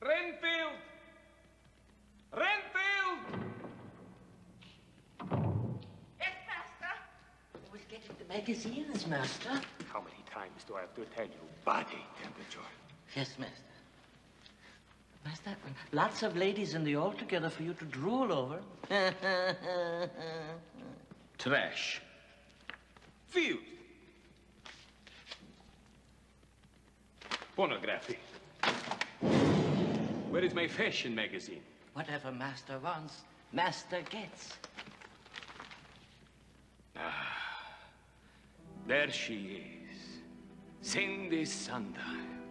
Renfield! Renfield! Yes, master. We'll get the magazines, master. How many times do I have to tell you? Body temperature. Yes, master. Master, lots of ladies in the altogether for you to drool over. Trash. Field. Pornography. Where is my fashion magazine? Whatever master wants, master gets. There she is. Cindy Sondheim.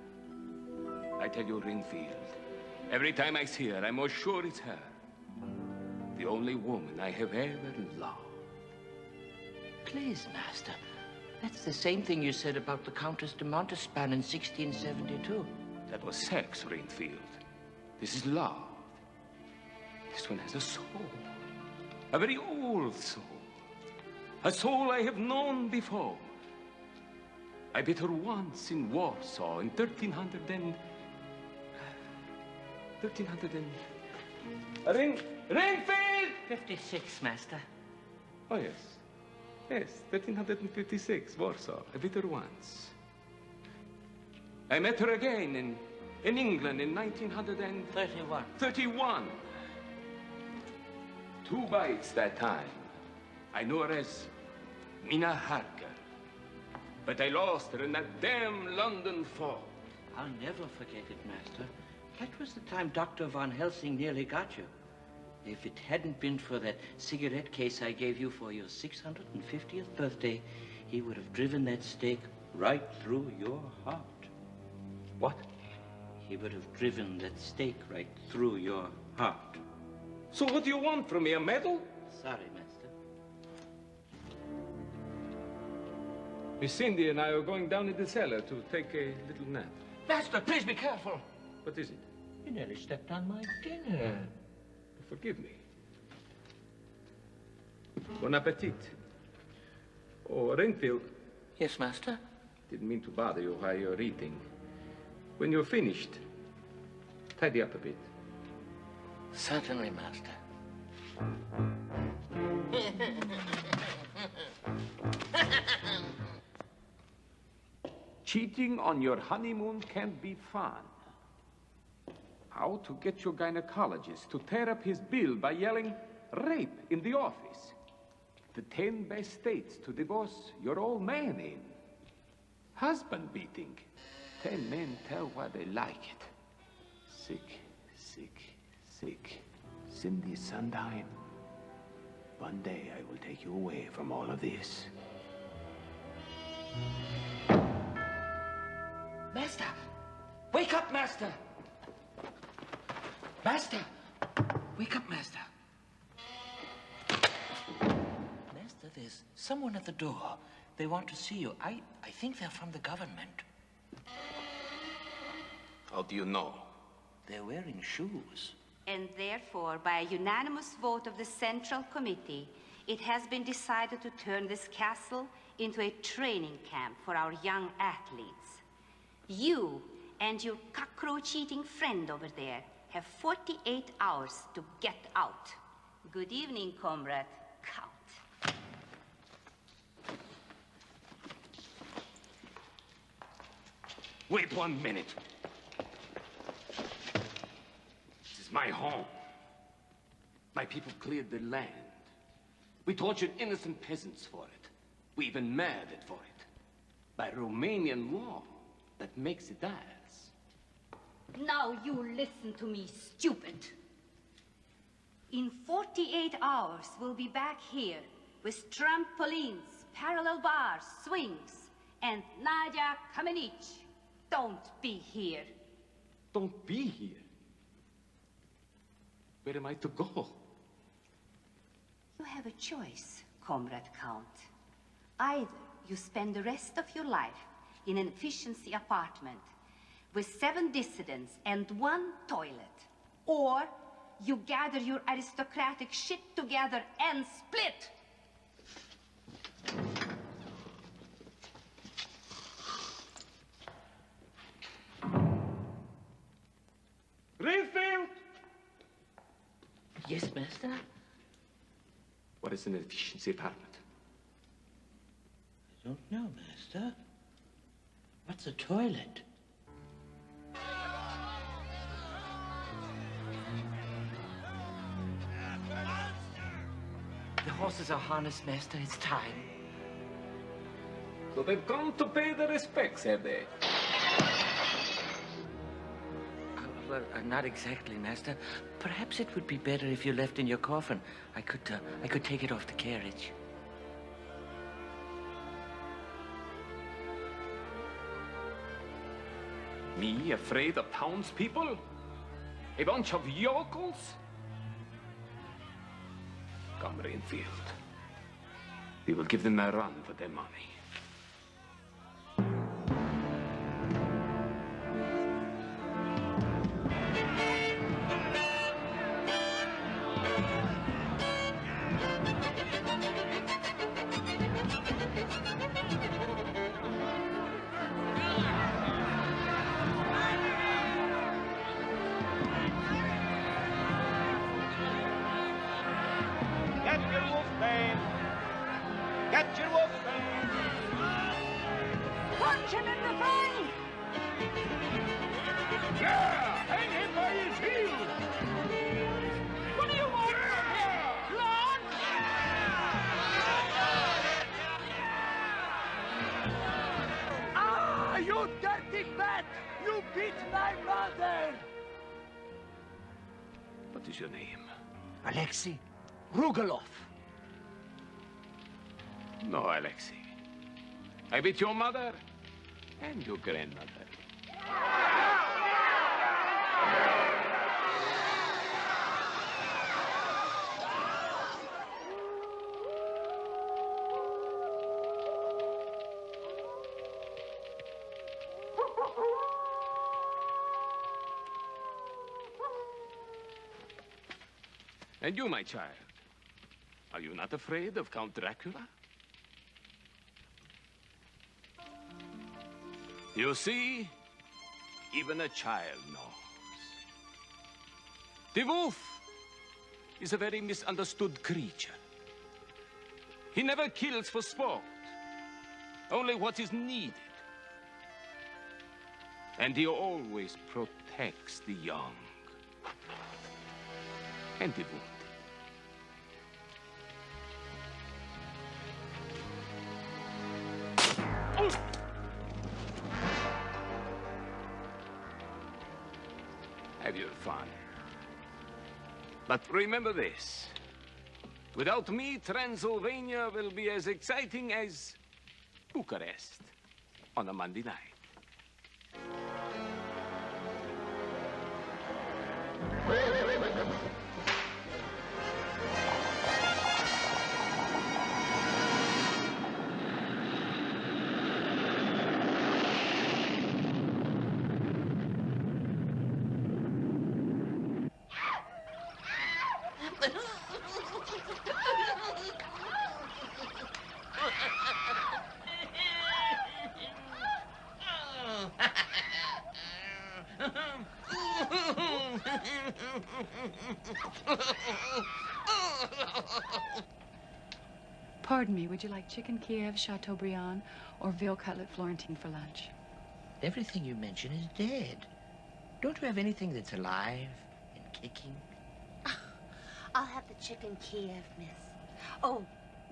I tell you, Renfield, every time I see her, I'm more sure it's her. The only woman I have ever loved. Please, master. That's the same thing you said about the Countess de Montespan in 1672. That was sex, Renfield. This is love. This one has a soul. A very old soul. A soul I have known before. I met her once in Warsaw in 1300 and... Renfield! 56, master. Oh, yes. Yes, 1356, Warsaw. I met her once. I met her again in England in 1931. 31. 2 bites that time. I knew her as Mina Harker. But I lost her in that damn London fog. I'll never forget it, master. That was the time Dr. Von Helsing nearly got you. If it hadn't been for that cigarette case I gave you for your 650th birthday, he would have driven that stake right through your heart. What? He would have driven that stake right through your heart. So what do you want from me, a medal? Sorry, master. Miss Cindy and I are going down in the cellar to take a little nap. Master, please be careful. What is it? You nearly stepped on my dinner. Forgive me. Bon appetit. Oh, Renfield. Yes, master? Didn't mean to bother you while you're eating. When you're finished, tidy up a bit. Certainly, master. Cheating on your honeymoon can be fun. How to get your gynecologist to tear up his bill by yelling rape in the office. The 10 best states to divorce your old man in. Husband beating. 10 men tell why they like it. Sick, sick, sick. Cindy Sondheim. One day I will take you away from all of this. Master! Wake up, master! Master! Wake up, master. Master, there's someone at the door. They want to see you. I think they're from the government. How do you know? They're wearing shoes. And therefore, by a unanimous vote of the Central Committee, it has been decided to turn this castle into a training camp for our young athletes. You and your cockroach-eating friend over there have 48 hours to get out. Good evening, comrade. Count. Wait 1 minute. This is my home. My people cleared the land. We tortured innocent peasants for it. We even murdered for it. By Romanian law, that makes it ours. Now you listen to me, stupid. In 48 hours, we'll be back here with trampolines, parallel bars, swings, and Nadia Kamenich. Don't be here. Don't be here? Where am I to go? You have a choice, Comrade Count. Either you spend the rest of your life in an efficiency apartment with 7 dissidents and 1 toilet, or you gather your aristocratic shit together and split. Renfield! Yes, master? What is an efficiency apartment? I don't know, master. What's a toilet? The horses are harnessed, master. It's time. So they've come to pay their respects, have they? Well, not exactly, master. Perhaps it would be better if you left in your coffin. I could take it off the carriage. Me afraid of townspeople? A bunch of yokels? Come, Renfield. We will give them a run for their money. What is your name? Alexei Rugalov. No, Alexei. I beat your mother and your grandmother. And you, my child, are you not afraid of Count Dracula? You see, even a child knows. The wolf is a very misunderstood creature. He never kills for sport, only what is needed. And he always protects the young and the wounded. Have your fun. But remember this. Without me, Transylvania will be as exciting as Bucharest on a Monday night. Pardon me, would you like chicken Kiev, Chateaubriand, or veal cutlet Florentine for lunch? Everything you mention is dead. Don't you have anything that's alive and kicking? I'll have the chicken Kiev, miss. Oh,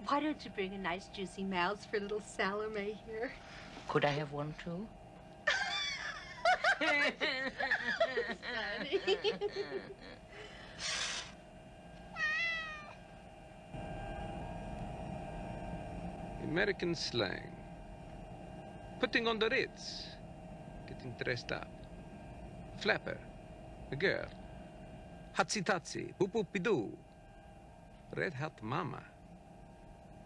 why don't you bring a nice juicy mouse for little Salome here? Could I have one too? American slang. Putting on the Ritz. Getting dressed up. Flapper. A girl. Hatsy-tatsy. Boop-boop-be-doo. Red Hot Mama.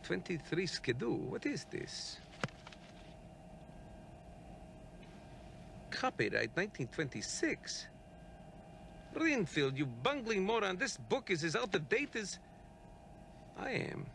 23 Skidoo. What is this? Copyright 1926. Renfield, you bungling moron. This book is as out of date as I am.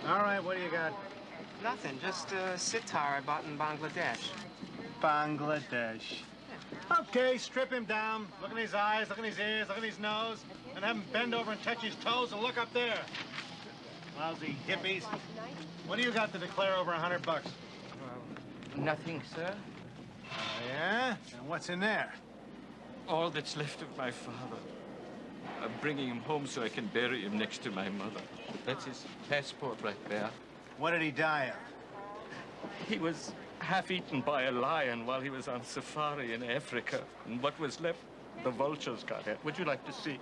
All right, what do you got? Nothing, just a sitar I bought in Bangladesh. Bangladesh. Okay, strip him down. Look in his eyes, look in his ears, look in his nose, and have him bend over and touch his toes and look up there. Lousy hippies. What do you got to declare over $100? Nothing, sir. Yeah? And what's in there? All that's left of my father. I'm bringing him home so I can bury him next to my mother. That's his passport right there. What did he die of? He was half-eaten by a lion while he was on safari in Africa. And what was left, the vultures got at. Would you like to see?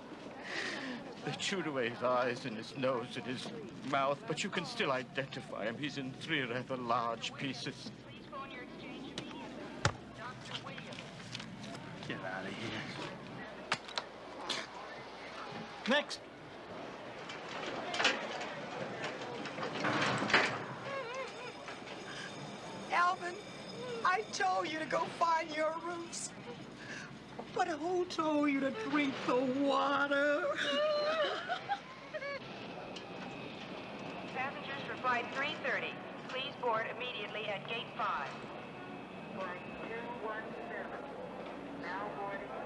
They chewed away his eyes and his nose and his mouth, but you can still identify him. He's in 3 rather large pieces. Get out of here. Next. Alvin, I told you to go find your roots. But who told you to drink the water? Passengers for flight 330, please board immediately at gate 5. Flight 217, now boarding at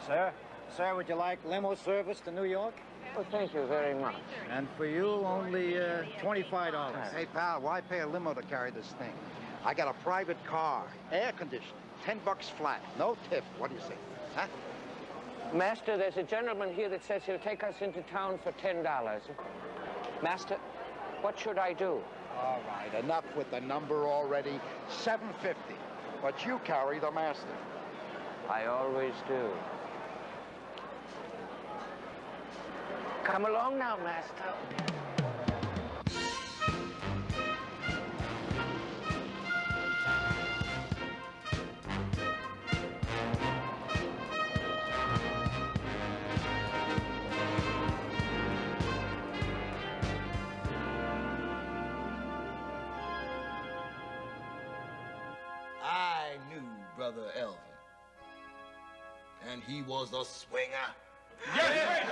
gate 5. Sir, would you like limo service to New York? Well, thank you very much. And for you, only $25. Hey, pal, why pay a limo to carry this thing? I got a private car, air conditioning, $10 flat, no tip. What do you say? Huh? Master, there's a gentleman here that says he'll take us into town for $10. Master, what should I do? All right, enough with the number already. $7.50. But you carry the master. I always do. Come along now, Master. I knew Brother Elvin, and he was a swinger. Yes!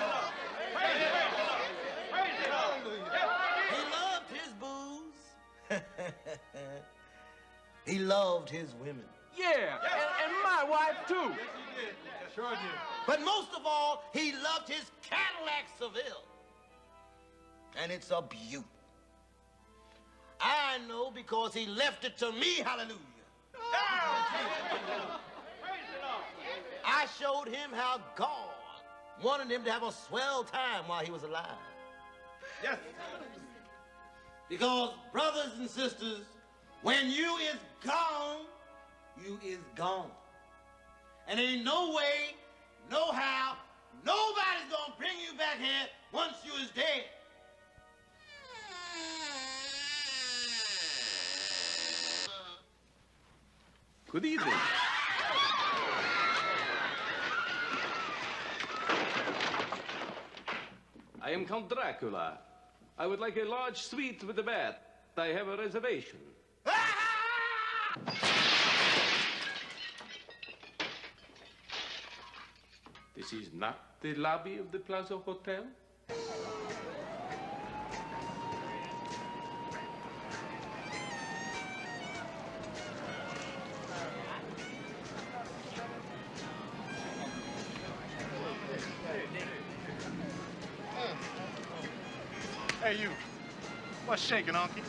He loved his booze. He loved his women. Yeah, and my wife, too. Yes, he did. Sure did. But most of all, he loved his Cadillac Seville. And it's a beaut. I know because he left it to me, hallelujah. I showed him how God wanted him to have a swell time while he was alive. Yes. Because, brothers and sisters, when you is gone, you is gone. And ain't no way, no how, nobody's gonna bring you back here once you is dead. Good evening. I am Count Dracula. I would like a large suite with a bath. I have a reservation. This is not the lobby of the Plaza Hotel? Hey, you. What's shaking, Unky?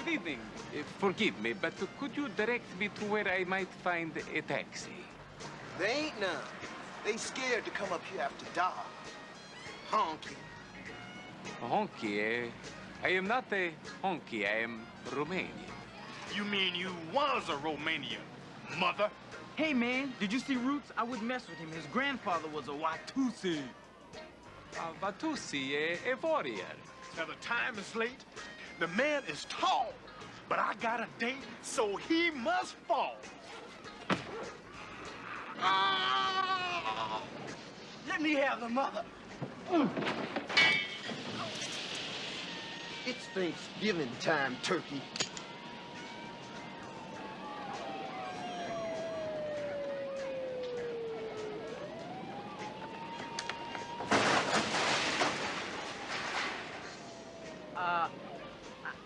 You evening. Forgive me, but could you direct me to where I might find a taxi? There ain't none. They scared to come up here after dark. Honky. Honky, eh? I am not a honky. I am Romanian. You mean you was a Romanian, mother? Hey, man, did you see Roots? I wouldn't mess with him. His grandfather was a Watusi. Watusi, a warrior. Now, the time is late. The man is tall, but I got a date, so he must fall. Let me have the mother. It's Thanksgiving time, turkey.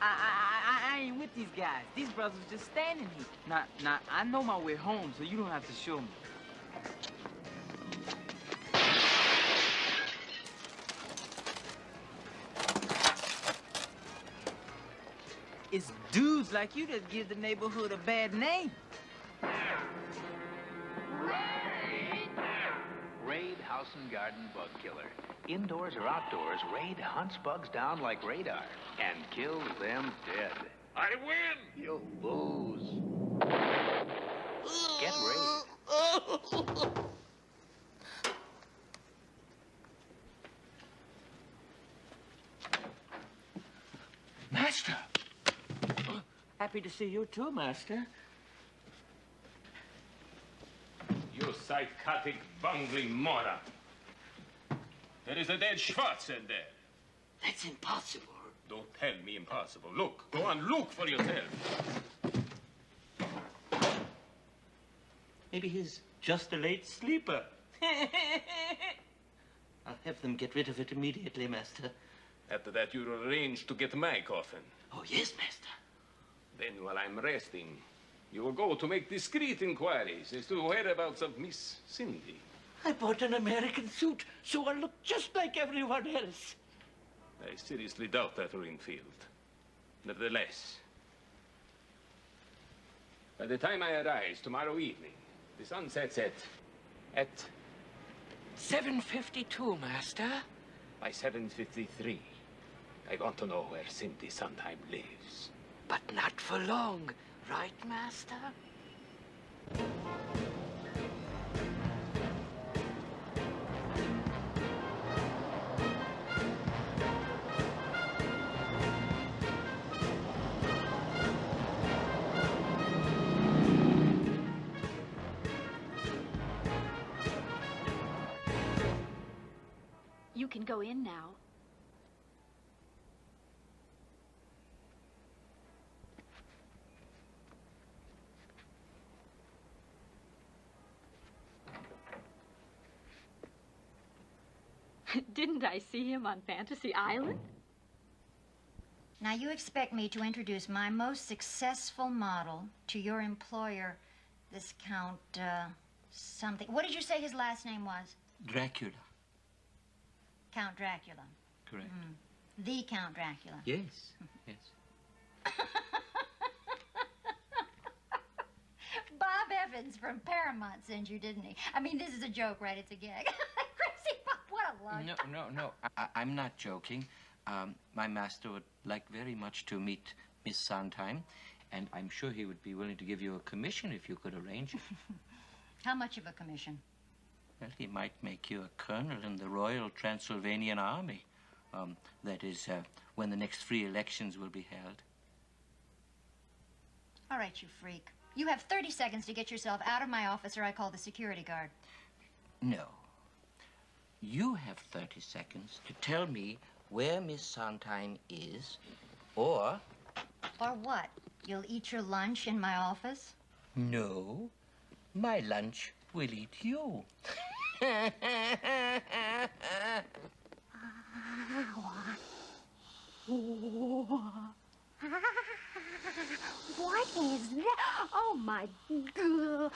I ain't with these guys. These brothers just standing here. Now, I know my way home, so you don't have to show me. It's dudes like you that give the neighborhood a bad name. Raid House and Garden Bug Killer. Indoors or outdoors, Raid hunts bugs down like radar and kills them dead. I win! You'll lose. Get Raid. Master! Happy to see you too, Master. You psychotic, bungling moron. There is a dead Schwarzen there. That's impossible. Don't tell me impossible. Look. Go on, look for yourself. Maybe he's just a late sleeper. I'll have them get rid of it immediately, Master. After that, you arrange to get my coffin. Oh, yes, Master. Then, while I'm resting, you will go to make discreet inquiries as to whereabouts of Miss Cindy. I bought an American suit, so I look just like everyone else. I seriously doubt that, Renfield. Nevertheless, by the time I arise tomorrow evening, the sun sets at 7:52, Master. By 7:53, I want to know where Cindy Sondheim lives. But not for long, right, Master? You can go in now. Didn't I see him on Fantasy Island? Now, you expect me to introduce my most successful model to your employer, this Count, something. What did you say his last name was? Dracula. Count Dracula. Correct. The Count Dracula. Yes, yes. Bob Evans from Paramount sent you, didn't he? I mean, this is a joke, right? It's a gag. Crazy Bob, what a lunch. No. I'm not joking. My master would like very much to meet Miss Sondheim, and I'm sure he would be willing to give you a commission if you could arrange it. How much of a commission? Well, he might make you a colonel in the Royal Transylvanian Army. That is, when the next free elections will be held. All right, you freak. You have 30 seconds to get yourself out of my office or I call the security guard. No. You have 30 seconds to tell me where Miss Sondheim is, or... Or what? You'll eat your lunch in my office? No. My lunch will eat you. What is that? Oh, my God.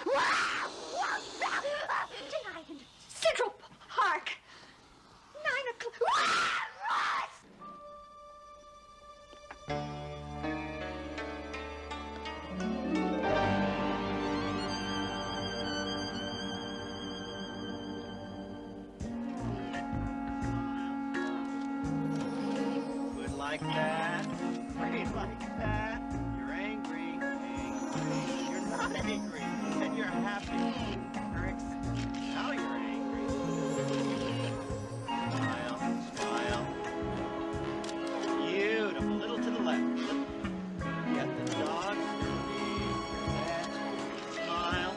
Tonight in Central Park. 9 o'clock. like that. Free like that. You're angry. You're not angry. And you're happy. Now you're angry. Smile. Smile. Beautiful. A little to the left. Get the dog. Smile.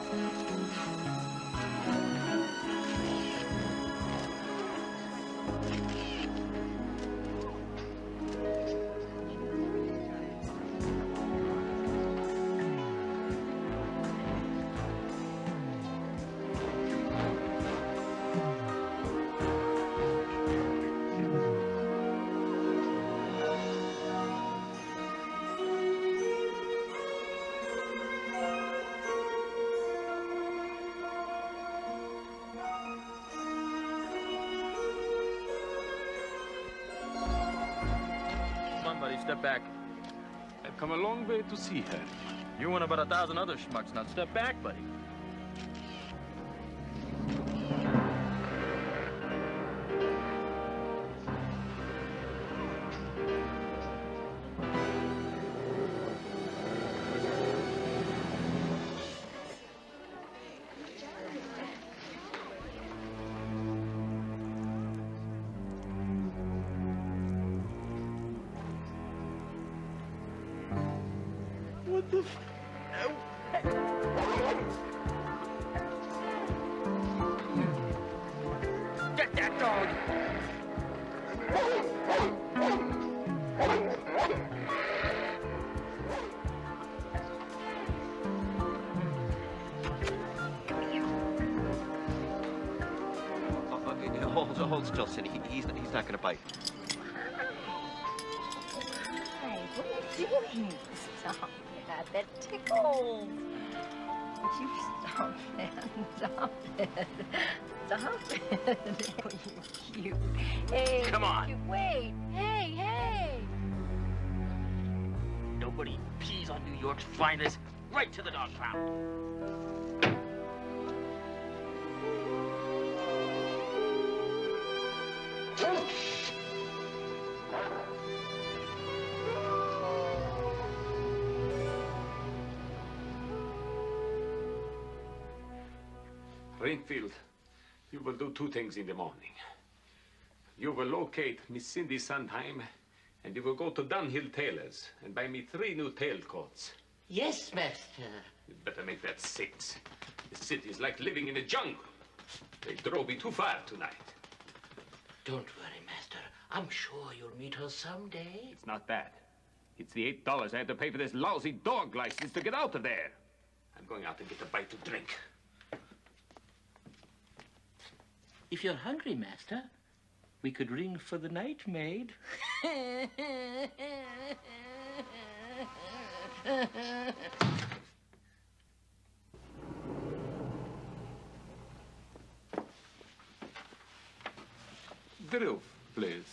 Step back. I've come a long way to see her. You and about 1,000 other schmucks. Now step back, buddy. What the Get that dog! Hold still, Cindy. He's not gonna bite. Hey, what are you doing? Stop that. That tickles. Would you stop that? Stop it. Stop it. Oh, you're cute. Hey. Come on. Wait. Hey, hey. Nobody pees on New York's finest. Right to the dog pound. Renfield, you will do two things in the morning. You will locate Miss Cindy Sondheim, and you will go to Dunhill Tailor's and buy me 3 new tailcoats. Yes, master. You'd better make that 6. The city is like living in a jungle. They drove me too far tonight. Don't worry, master. I'm sure you'll meet her someday. It's not that. It's the $8 I had to pay for this lousy dog license to get out of there. I'm going out and get a bite to drink. If you're hungry, master, we could ring for the night maid. The roof, please.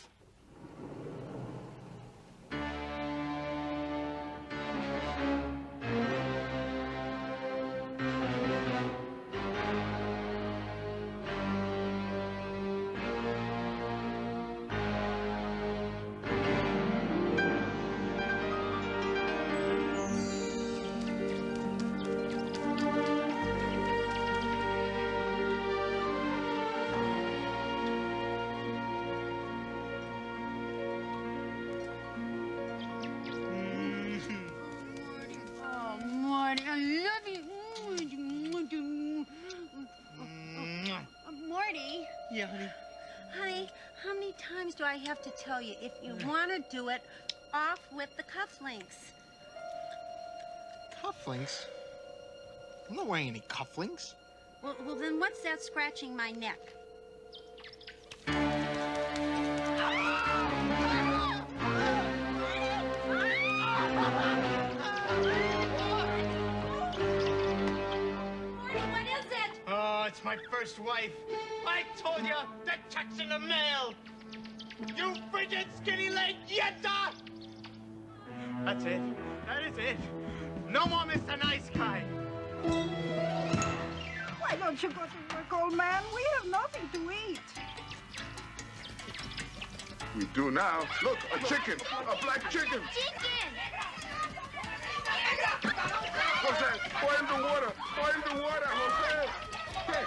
Yeah, honey. Honey, how many times do I have to tell you, if you want to do it, off with the cufflinks? Cufflinks? I'm not wearing any cufflinks. Well, then what's that scratching my neck? It's my first wife. I told you, the check's in the mail. You frigid, skinny-legged yetta! That's it. That is it. No more Mr. Nice Guy. Why don't you go to work, old man? We have nothing to eat. we do now? Look, a chicken, a black chicken. Chicken! Jose, boil the water, Jose. Hey.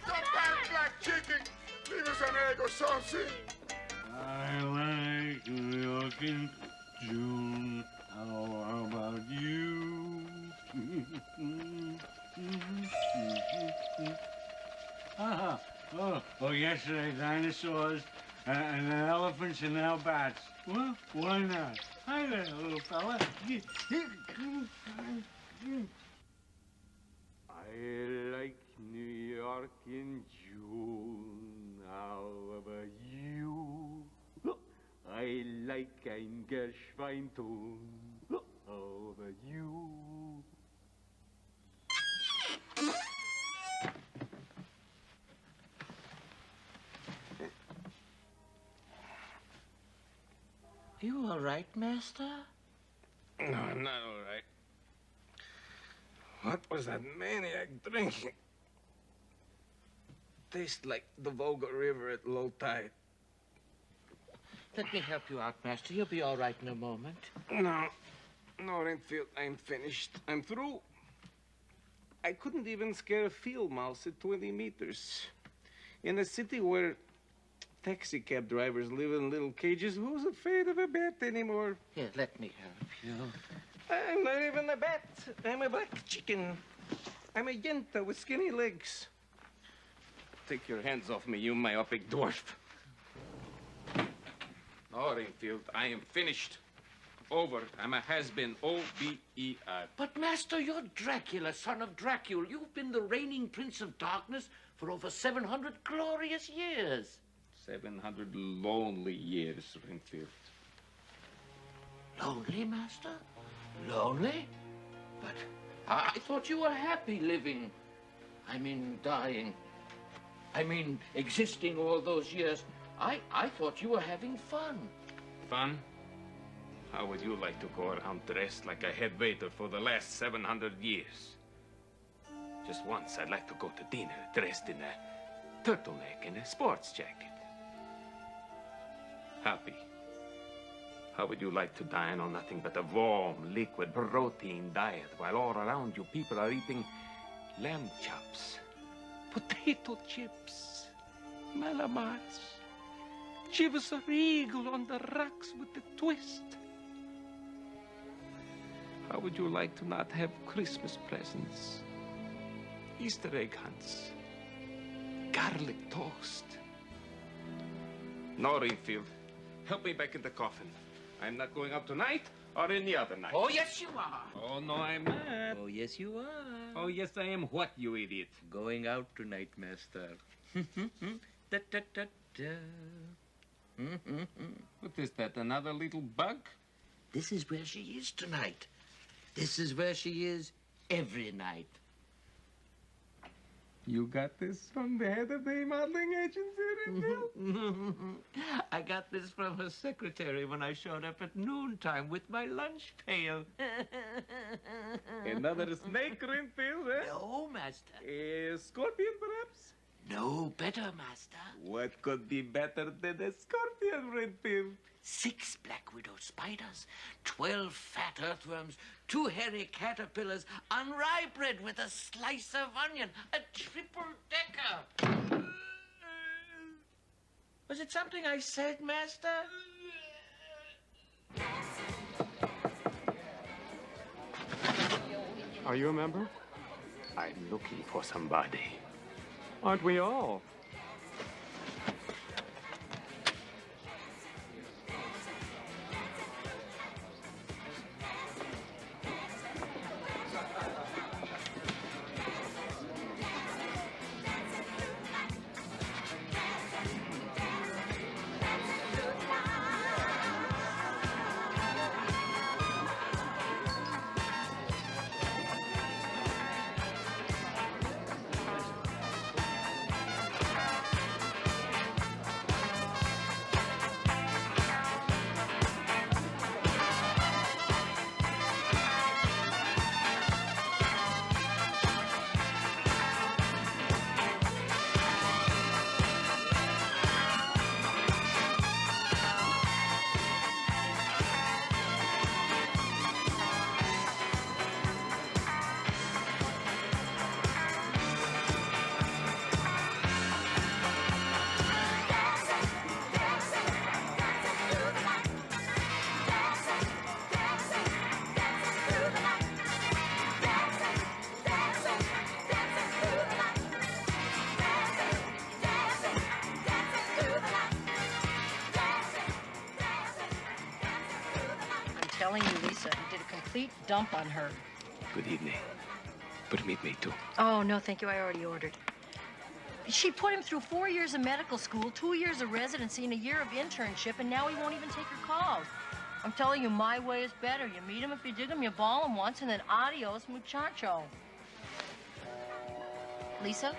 Some bad black chicken. Leave us an egg or something. I like New York in June. How about you? Yesterday dinosaurs and elephants and now bats. Well, why not? Hi there, little fella. I like New York in June. How about you? I like ein Geschweinton. How about you? You all right, Master? No, I'm not all right. What was that maniac drinking? Tastes like the Volga River at low tide. Let me help you out, Master. You'll be all right in a moment. No, Renfield, I'm finished. I'm through. I couldn't even scare a field mouse at 20 meters. In a city where taxi cab drivers live in little cages, who's afraid of a bat anymore? Here, let me help you. I'm not even a bat. I'm a black chicken. I'm a yenta with skinny legs. Take your hands off me, you myopic dwarf. No, Renfield, I am finished. Over. I'm a has-been. O-B-E-R. But, Master, you're Dracula, son of Dracula. You've been the reigning prince of darkness for over 700 glorious years. 700 lonely years, Renfield. Lonely, Master? Lonely? But I thought you were happy living. I mean, dying. I mean, existing all those years. I thought you were having fun. Fun? How would you like to go around dressed like a head waiter for the last 700 years? Just once, I'd like to go to dinner dressed in a turtleneck and a sports jacket. Happy. How would you like to dine on nothing but a warm, liquid, protein diet while all around you people are eating lamb chops, potato chips, malamats, chivas regal on the rocks with a twist? How would you like to not have Christmas presents, Easter egg hunts, garlic toast? No, Renfield. Help me back in the coffin. I'm not going out tonight or any other night. Oh, yes, you are. Oh, no, I'm not. Oh, yes, you are. Oh, yes, I am what, you idiot? Going out tonight, Master. What is that, another little bug? This is where she is tonight. This is where she is every night. You got this from the head of the modeling agency, Renfield? I got this from her secretary when I showed up at noontime with my lunch pail. Another snake, Renfield, eh? No, Master. A scorpion, perhaps? No, better, Master. What could be better than a scorpion, Renfield? 6 black widow spiders, 12 fat earthworms, 2 hairy caterpillars, unripe bread with a slice of onion, a triple-decker. Was it something I said, Master? Are you a member? I'm looking for somebody. Aren't we all? telling you, Lisa, he did a complete dump on her. Good evening. But meet me too. Oh, no, thank you. I already ordered. She put him through 4 years of medical school, 2 years of residency, and a year of internship, and now he won't even take her calls. I'm telling you, my way is better. You meet him if you dig him, you ball him once, and then adios, muchacho. Lisa?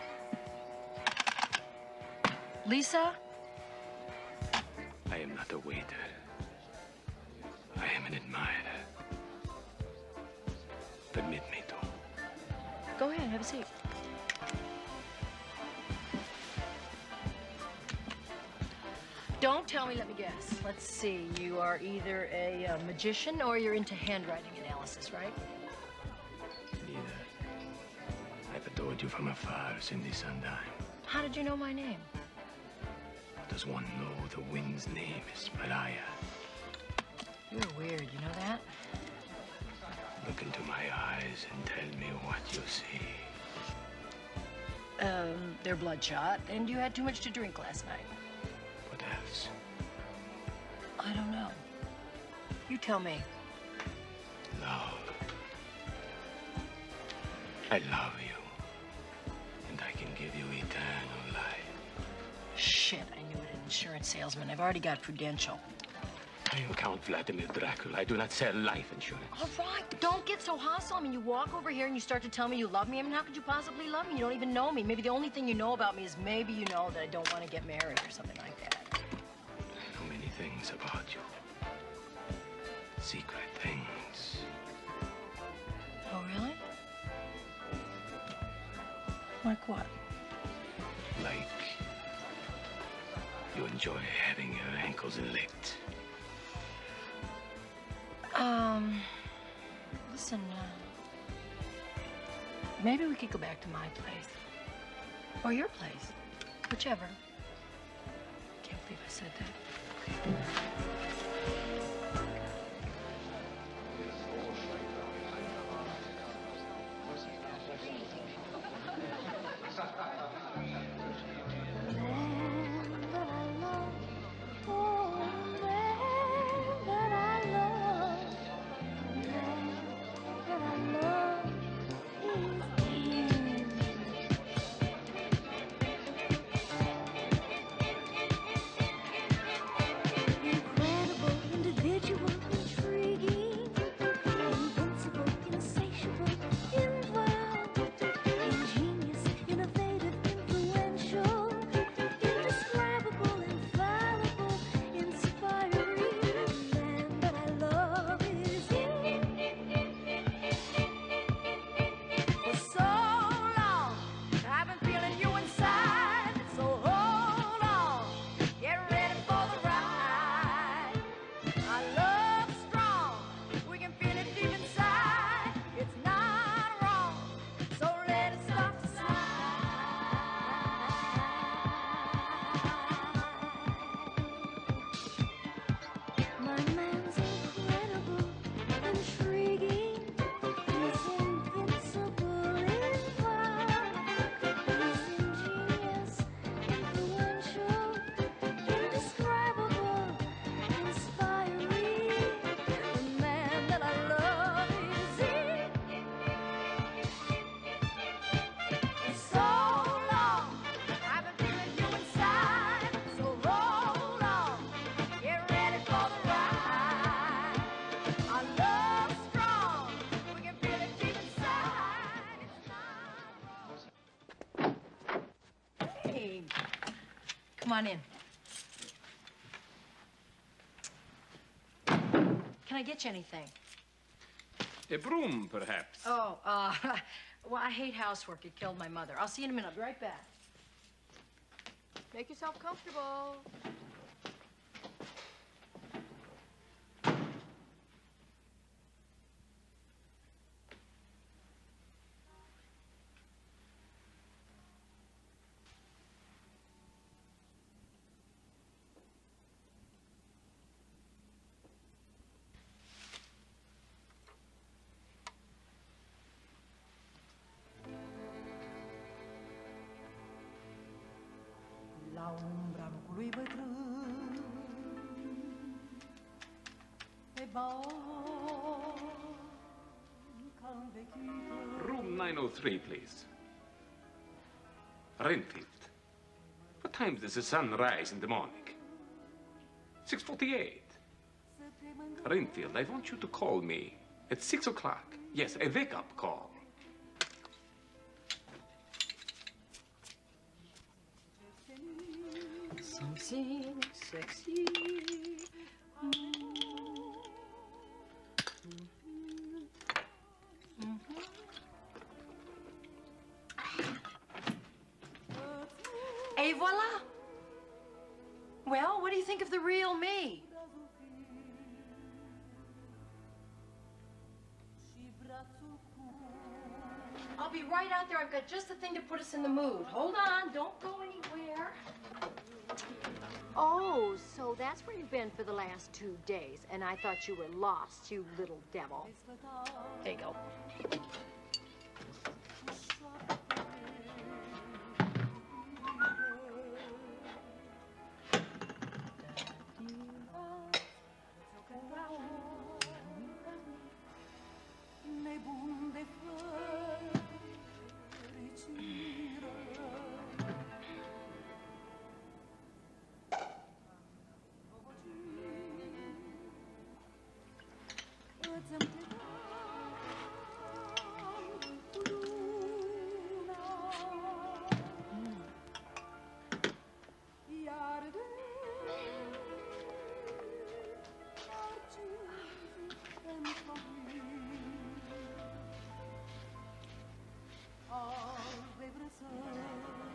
Lisa? I am not a waiter. I am an admirer. Permit me to. Go ahead, have a seat. Don't tell me, let me guess. Let's see, you are either a magician or you're into handwriting analysis, right? Neither. I've adored you from afar, Cindy Sondheim. How did you know my name? Does one know the wind's name is Mariah? You're weird, you know that? Look into my eyes and tell me what you see. They're bloodshot, and you had too much to drink last night. What else? I don't know. You tell me. Love. I love you. And I can give you eternal life. Shit, I knew it, an insurance salesman. I've already got Prudential. I am Count Lt Dracula. I do not sell life insurance. All right, don't get so hostile. I mean, you walk over here and you start to tell me you love me. I mean, how could you possibly love me? You don't even know me. Maybe the only thing you know about me is maybe you know that I don't want to get married or something like that. I know many things about you. Secret things. Oh, really? Like what? Like you enjoy having your ankles licked. Listen, maybe we could go back to my place. Or your place. Whichever. Can't believe I said that. Come on in. Can I get you anything? A broom, perhaps. Oh, well, I hate housework. It killed my mother. I'll see you in a minute. I'll be right back. Make yourself comfortable. La ombra colui bătrân Room 903, please. Renfield. What time does the sun rise in the morning? 6:48. Renfield, I want you to call me at 6 o'clock. Yes, a wake-up call. Something sexy. Et voila! Well, what do you think of the real me? I'll be right out there. I've got just the thing to put us in the mood. Hold on, don't go anywhere. Oh, so that's where you've been for the last 2 days. And I thought you were lost, you little devil. There you go.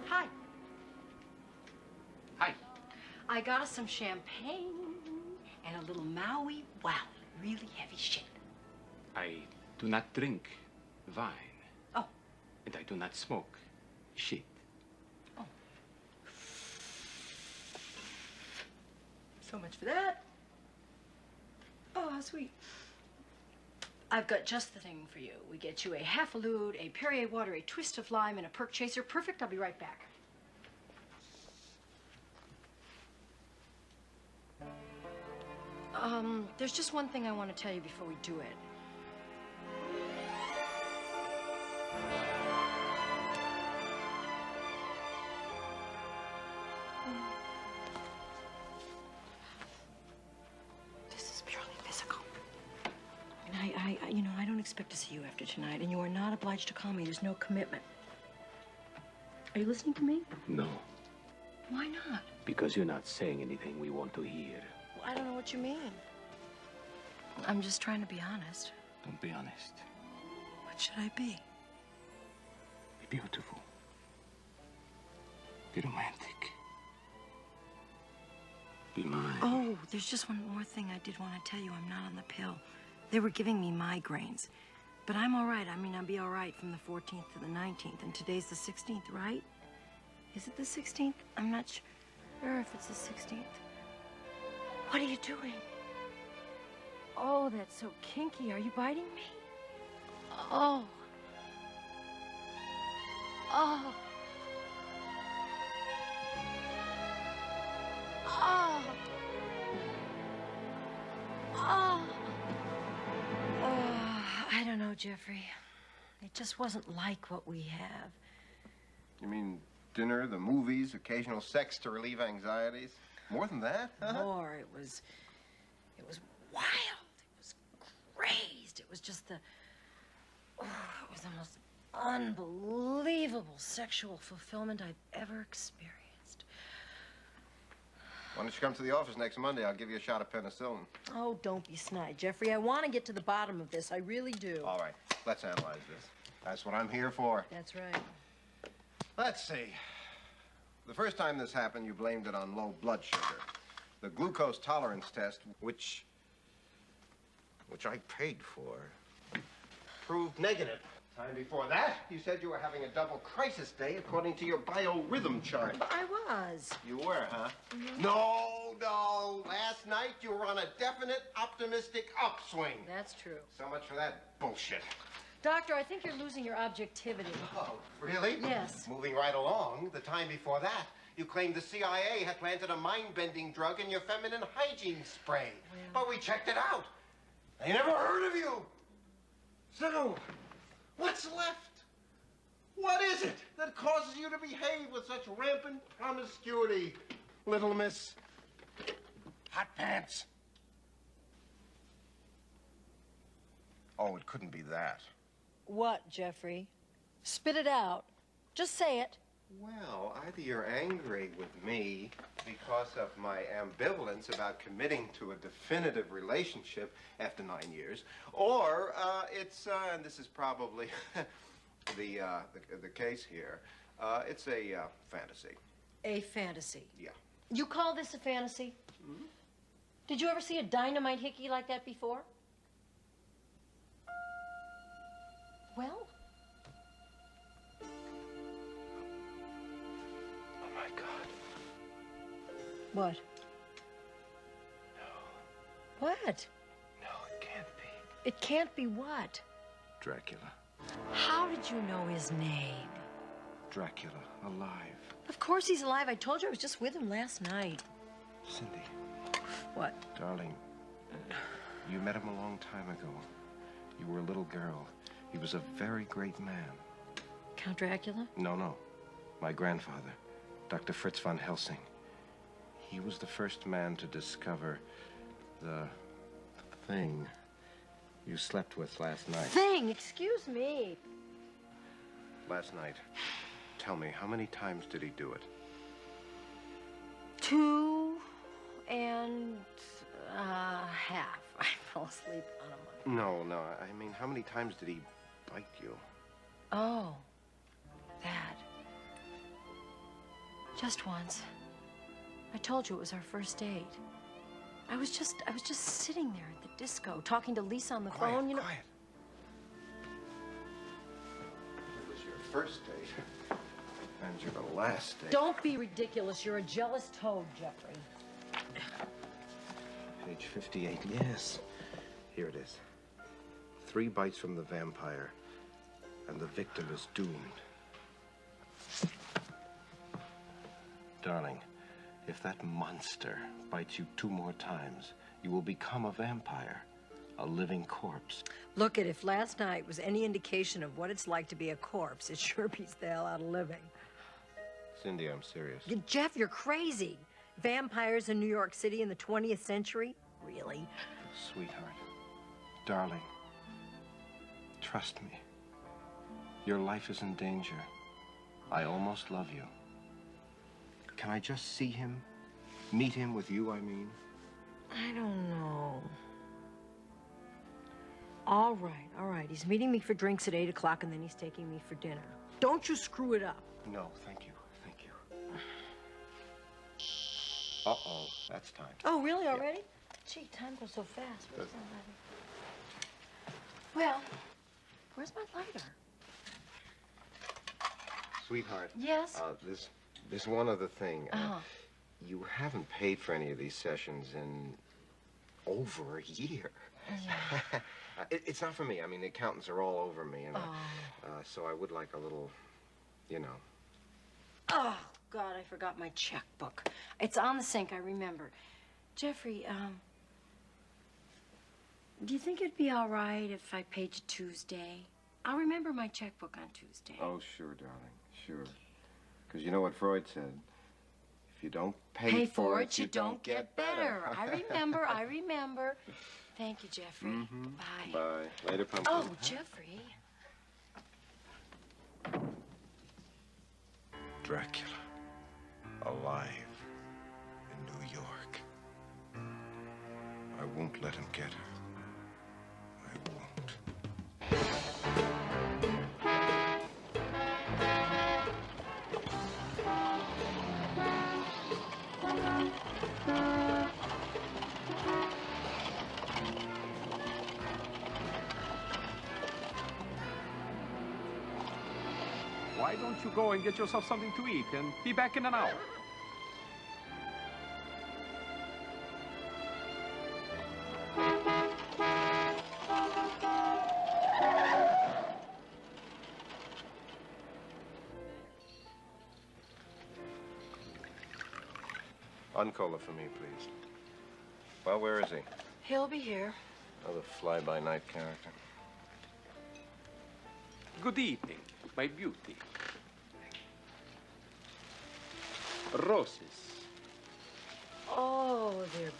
Hi. Hi. I got us some champagne and a little Maui. Wow, really heavy shit. I do not drink wine. Oh. And I do not smoke shit. Oh. So much for that. Oh, how sweet. I've got just the thing for you. We get you a half a lewd, a Perrier water, a twist of lime, and a perk chaser. Perfect. I'll be right back. There's just one thing I want to tell you before we do it. This is purely physical. And I don't expect to see you after tonight, and you are not obliged to call me. There's no commitment. Are you listening to me? No, Why not? because you're not saying anything we want to hear. Well, I don't know what you mean. I'm just trying to be honest. Don't be honest. What should I be? Be beautiful. Be romantic. Be mine. Oh, there's just one more thing I did want to tell you. I'm not on the pill. They were giving me migraines. But I'm all right. I mean, I'll be all right from the 14th to the 19th. And today's the 16th, right? Is it the 16th? I'm not sure if it's the 16th. What are you doing? Oh, that's so kinky. Are you biting me? Oh. Oh. Oh. Oh. I don't know, Jeffrey. It just wasn't like what we have. You mean dinner, the movies, occasional sex to relieve anxieties? More than that? More. It was wild. It was crazed. It was just it was the most unbelievable sexual fulfillment I've ever experienced. Why don't you come to the office next Monday? I'll give you a shot of penicillin. Oh, don't be snide, Jeffrey. I want to get to the bottom of this. I really do. All right, let's analyze this. That's what I'm here for. That's right. Let's see. The first time this happened, you blamed it on low blood sugar. The glucose tolerance test, which I paid for, proved negative. Time before that, you said you were having a double crisis day according to your biorhythm chart. I was. You were, huh? Mhm. No. Last night you were on a definite optimistic upswing. That's true. So much for that bullshit. Doctor, I think you're losing your objectivity. Oh, really? Yes. Moving right along, the time before that, you claimed the CIA had planted a mind-bending drug in your feminine hygiene spray. Well. But we checked it out. I never heard of you. So, what's left? What is it that causes you to behave with such rampant promiscuity, little miss Hot Pants? Oh, it couldn't be that. What, Jeffrey? Spit it out. Just say it. Well, either you're angry with me because of my ambivalence about committing to a definitive relationship after 9 years, or it's, and this is probably the case here, it's a fantasy. A fantasy. Yeah. You call this a fantasy? Mm-hmm. Did you ever see a dynamite hickey like that before? Well? Oh, my God. What? No. What? No, it can't be. It can't be what? Dracula. How did you know his name? Dracula, alive. Of course he's alive. I told you I was just with him last night. Cindy. What? Darling, you met him a long time ago. You were a little girl. He was a very great man. Count Dracula? No. My grandfather, Dr. Fritz von Helsing. He was the first man to discover the thing you slept with last night. Thing? Excuse me. Last night. Tell me, how many times did he do it? 2 and half. I fell asleep on a month. No. I mean, how many times did he bite you? Oh, that. Just once. I told you it was our first date. I was just sitting there at the disco, talking to Lisa on the phone, you know. Quiet. It was your first date. And you're the last date. Don't be ridiculous. You're a jealous toad, Jeffrey. Page 58. Yes. Here it is. 3 bites from the vampire, and the victim is doomed. Darling, if that monster bites you 2 more times, you will become a vampire, a living corpse. Look, if last night was any indication of what it's like to be a corpse, it sure beats the hell out of living. Cindy, I'm serious. Jeff, you're crazy. Vampires in New York City in the 20th century? Really? Sweetheart, darling, trust me. Your life is in danger. I almost love you. Can I just see him? Meet him with you, I mean? I don't know. All right. He's meeting me for drinks at 8 o'clock, and then he's taking me for dinner. Don't you screw it up. No, thank you. Uh-oh, that's time. Oh, really? Already? Gee, time goes so fast. Where's my lighter? Well, where's my lighter? Sweetheart. Yes? This one other thing. Uh-huh. You haven't paid for any of these sessions in over a year. Yeah. It's not for me. I mean, the accountants are all over me, and so I would like a little, you know. Oh, God, I forgot my checkbook. It's on the sink, I remember. Jeffrey, do you think it'd be all right if I paid you Tuesday? I'll remember my checkbook on Tuesday. Oh, sure, darling, sure. Because you know what Freud said? If you don't pay for it, you don't get better. I remember. Thank you, Jeffrey. Mm-hmm. Bye. Bye. Later, Pumpkin. Oh, Jeffrey. Dracula, alive in New York. I won't let him get her. I won't. Why don't you go and get yourself something to eat and be back in an hour? Uncola for me, please. Well, where is he? He'll be here. Another fly-by-night character. Good evening, my beauty. Roses. Oh, they're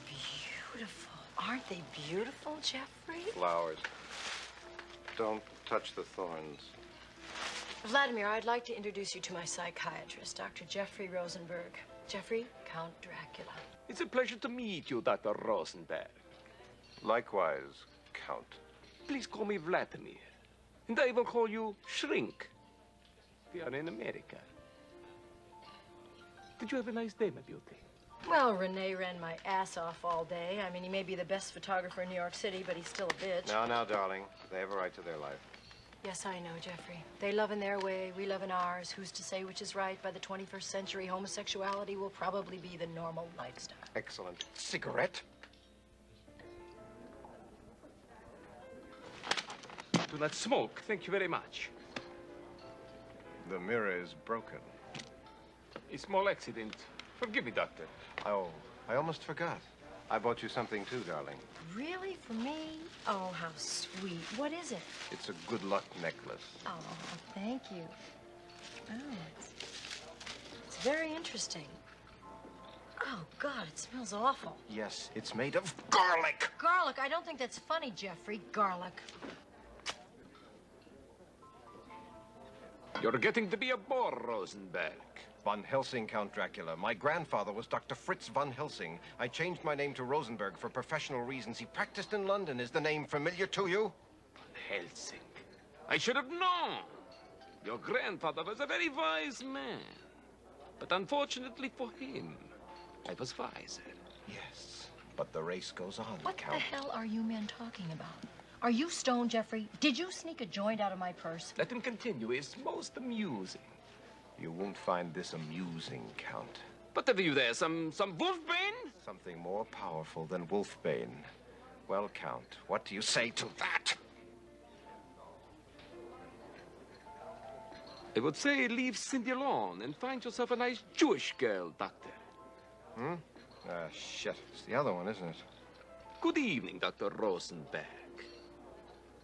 beautiful. Aren't they beautiful, Jeffrey? Flowers. Don't touch the thorns. Vladimir, I'd like to introduce you to my psychiatrist, Dr. Jeffrey Rosenberg. Jeffrey, Count Dracula. It's a pleasure to meet you, Dr. Rosenberg. Likewise, Count. Please call me Vladimir. And I will call you Shrink. We are in America. Did you have a nice day, my beauty? Well, Renee ran my ass off all day. I mean, he may be the best photographer in New York City, but he's still a bitch. Now, darling. They have a right to their life. Yes, I know, Jeffrey. They love in their way, we love in ours. Who's to say which is right? By the 21st century, homosexuality will probably be the normal lifestyle. Excellent. Cigarette? Do not smoke. Thank you very much. The mirror is broken. A small accident. Forgive me, Doctor. Oh, I almost forgot. I bought you something too, darling. Really? For me? Oh, how sweet. What is it? It's a good luck necklace. Oh, thank you. Oh, it's very interesting. Oh, God, it smells awful. Yes, it's made of garlic. Garlic? I don't think that's funny, Jeffrey. Garlic. You're getting to be a bore, Rosenberg. Von Helsing, Count Dracula. My grandfather was Dr. Fritz von Helsing. I changed my name to Rosenberg for professional reasons. He practiced in London. Is the name familiar to you? Von Helsing. I should have known. Your grandfather was a very wise man. But unfortunately for him, I was wiser. Yes, but the race goes on, What Count. the hell are you men talking about? Are you stoned, Jeffrey? Did you sneak a joint out of my purse? Let him continue. It's most amusing. You won't find this amusing, Count. What have you there? Some wolfbane? Something more powerful than wolfbane. Well, Count, what do you say to that? I would say leave Cindy alone and find yourself a nice Jewish girl, Doctor. Shit. It's the other one, isn't it? Good evening, Dr. Rosenberg.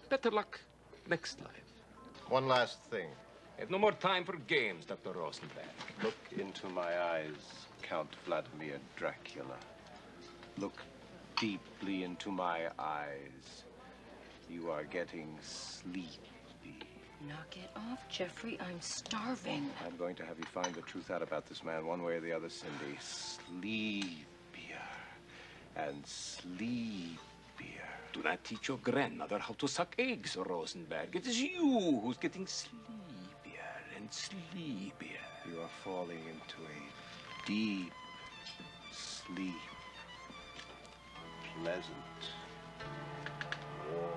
Better luck next life. One last thing. I have no more time for games, Dr. Rosenberg. Look into my eyes, Count Vladimir Dracula. Look deeply into my eyes. You are getting sleepy. Knock it off, Jeffrey. I'm starving. I'm going to have you find the truth out about this man one way or the other, Cindy. Sleepier and sleepier. Do not teach your grandmother how to suck eggs, Rosenberg. It is you who's getting sleepier and sleepier. You are falling into a deep sleep. Pleasant. Warm.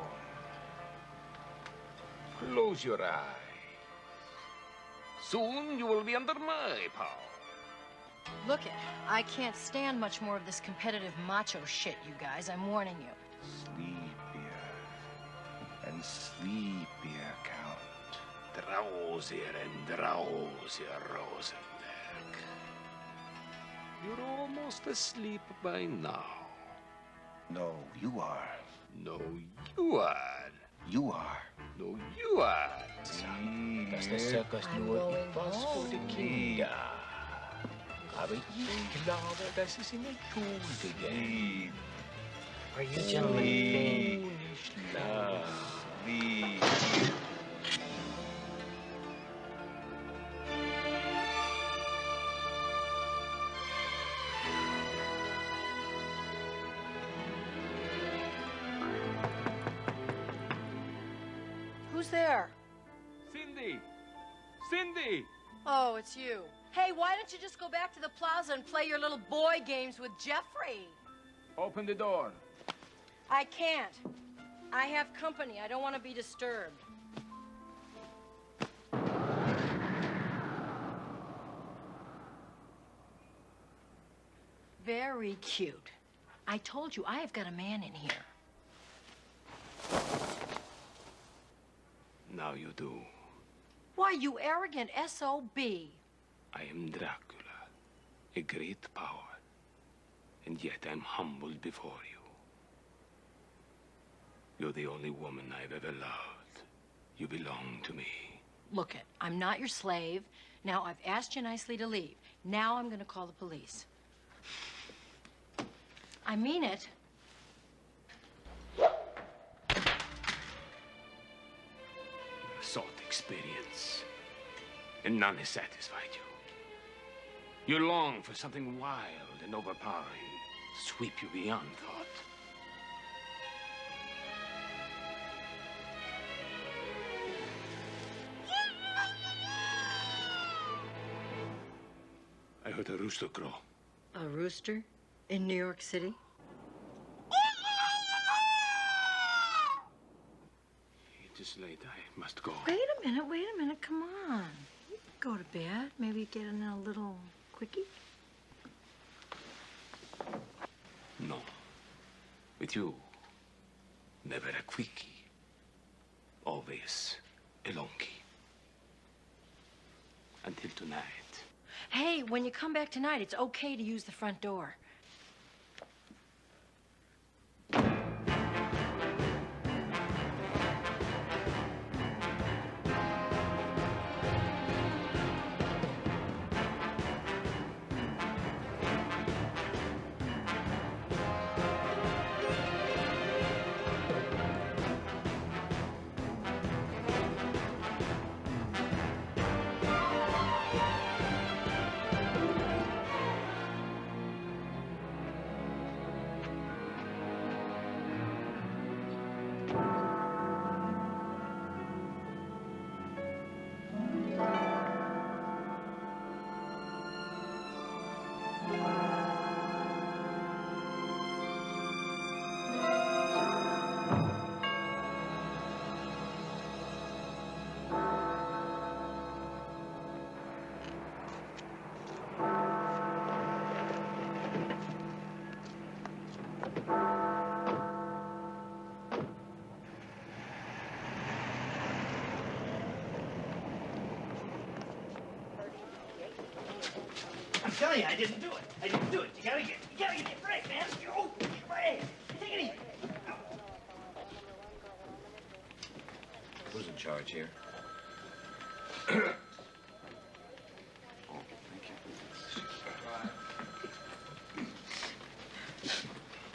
Close your eye. Soon you will be under my power. Look it. I can't stand much more of this competitive macho shit, you guys. I'm warning you. Sleepier and sleepier, Count. Drowsier and drowsier, Rosenberg. You're almost asleep by now. No, you are. No, you are. You are. No, you are. That's the circus nur etwas für die Kinder. Aber ich glaube, das ist in der Schule. Are you gentlemen Who's there? Cindy! Cindy! Oh, it's you. Hey, why don't you just go back to the plaza and play your little boy games with Jeffrey? Open the door. I can't. I have company. I don't want to be disturbed. Very cute. I told you, I have got a man in here. Now you do. Why, you arrogant SOB. I am Dracula, a great power, and yet I'm humbled before you. the only woman I've ever loved. You belong to me. Look it, I'm not your slave. Now, I've asked you nicely to leave. Now I'm gonna call the police. I mean it. Sought experience, and none has satisfied you. You long for something wild and overpowering, sweep you beyond thought. I heard a rooster crow. A rooster in New York City? It is late. I must go. Wait a minute, come on. You can go to bed. Maybe get in a little quickie. No. With you, never a quickie. Always a longy. Until tonight. Hey, when you come back tonight, it's okay to use the front door. I'm telling you, I didn't do it. I didn't do it. You gotta get your break, man. Oh, right. Take it easy. Who's in charge here?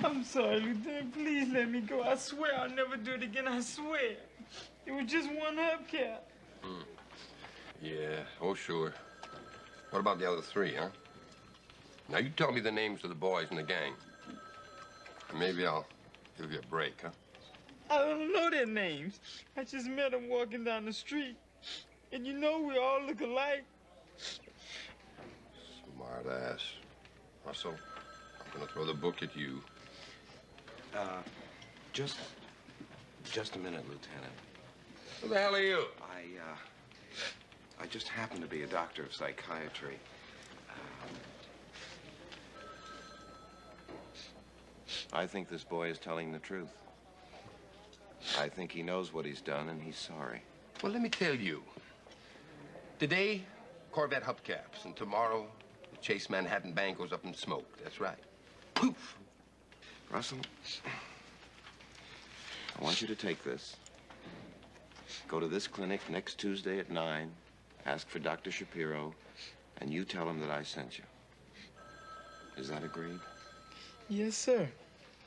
I'm sorry, Lieutenant. Please let me go. I swear I'll never do it again. I swear. It was just one hubcap. Yeah, oh, sure. What about the other three, huh? Now, you tell me the names of the boys in the gang. And maybe I'll give you a break, huh? I don't know their names. I just met them walking down the street. And you know we all look alike. Smart ass. Russell, I'm gonna throw the book at you. Just a minute, Lieutenant. Who the hell are you? I just happen to be a doctor of psychiatry. I think this boy is telling the truth. I think he knows what he's done, and he's sorry. Well, let me tell you. Today, Corvette hubcaps, and tomorrow, the Chase Manhattan Bank goes up in smoke. That's right. Poof! Russell, I want you to take this. Go to this clinic next Tuesday at 9. Ask for Dr. Shapiro, and you tell him that I sent you. Is that agreed? Yes, sir.